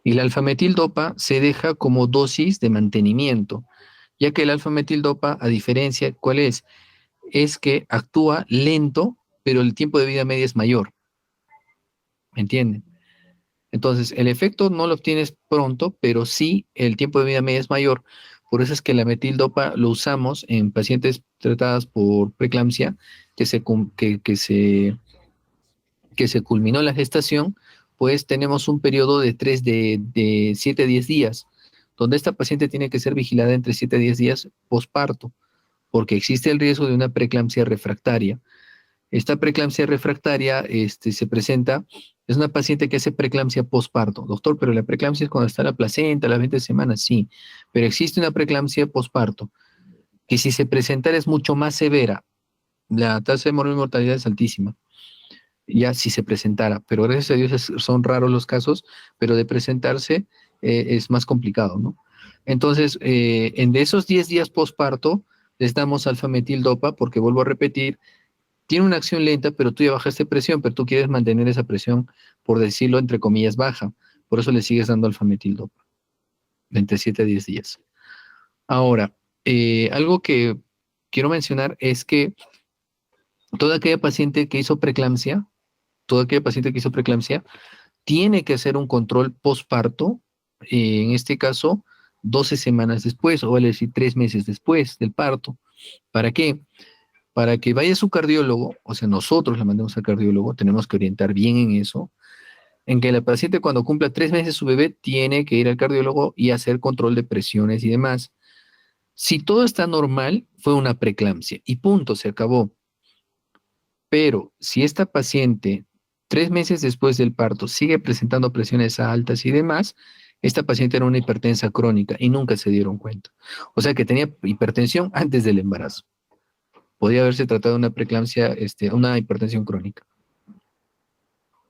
Y la alfametildopa se deja como dosis de mantenimiento, ya que el alfametildopa, a diferencia, ¿cuál es? Es que actúa lento, pero el tiempo de vida media es mayor. ¿Me entienden? Entonces, el efecto no lo obtienes pronto, pero sí el tiempo de vida media es mayor. Por eso es que la metildopa lo usamos en pacientes tratadas por preeclampsia que se culminó la gestación, pues tenemos un periodo de 7 a 10 días, donde esta paciente tiene que ser vigilada entre 7 a 10 días posparto, porque existe el riesgo de una preeclampsia refractaria. Esta preeclampsia refractaria se presenta Es una paciente que hace preeclampsia posparto. Doctor, pero la preeclampsia es cuando está la placenta, las 20 semanas, sí. Pero existe una preeclampsia posparto que si se presentara es mucho más severa. La tasa de mortalidad es altísima. Ya si se presentara, pero gracias a Dios son raros los casos, pero de presentarse es más complicado, ¿no? Entonces, en de esos 10 días posparto, les damos alfametildopa porque, vuelvo a repetir, tiene una acción lenta, pero tú ya bajaste presión, pero tú quieres mantener esa presión, por decirlo, entre comillas, baja. Por eso le sigues dando alfametildopa, 27 a 10 días. Ahora, algo que quiero mencionar es que toda aquella paciente que hizo preeclampsia, tiene que hacer un control posparto, en este caso, 12 semanas después, o vale decir 3 meses después del parto. ¿Para qué? Para que vaya su cardiólogo, o sea, nosotros la mandemos al cardiólogo, tenemos que orientar bien en eso, en que la paciente cuando cumpla 3 meses su bebé tiene que ir al cardiólogo y hacer control de presiones y demás. Si todo está normal, fue una preeclampsia y punto, se acabó. Pero si esta paciente 3 meses después del parto sigue presentando presiones altas y demás, esta paciente era una hipertensa crónica y nunca se dieron cuenta. O sea que tenía hipertensión antes del embarazo. Podría haberse tratado de una preeclampsia, una hipertensión crónica.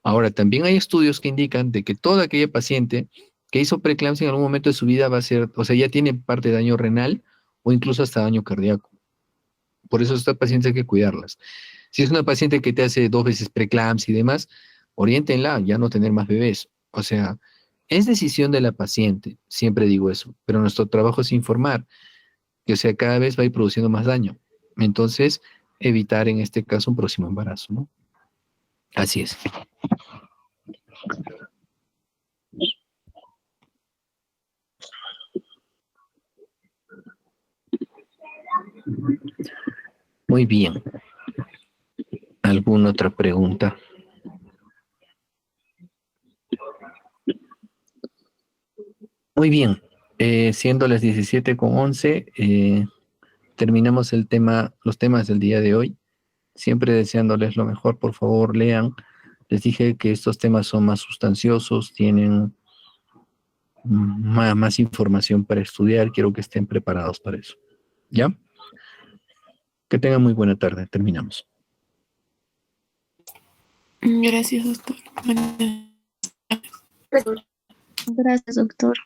Ahora, también hay estudios que indican de que toda aquella paciente que hizo preeclampsia en algún momento de su vida va a ser, o sea, ya tiene parte de daño renal o incluso hasta daño cardíaco. Por eso estas pacientes hay que cuidarlas. Si es una paciente que te hace 2 veces preeclampsia y demás, oriéntenla, ya no tener más bebés. O sea, es decisión de la paciente, siempre digo eso, pero nuestro trabajo es informar, que o sea, cada vez va a ir produciendo más daño. Entonces, evitar en este caso un próximo embarazo, ¿no? Así es. Muy bien. ¿Alguna otra pregunta? Muy bien. Siendo las 17:11, terminamos los temas del día de hoy. Siempre deseándoles lo mejor, por favor, lean. Les dije que estos temas son más sustanciosos, tienen más información para estudiar. Quiero que estén preparados para eso. ¿Ya? Que tengan muy buena tarde. Terminamos. Gracias, doctor. Gracias, doctor.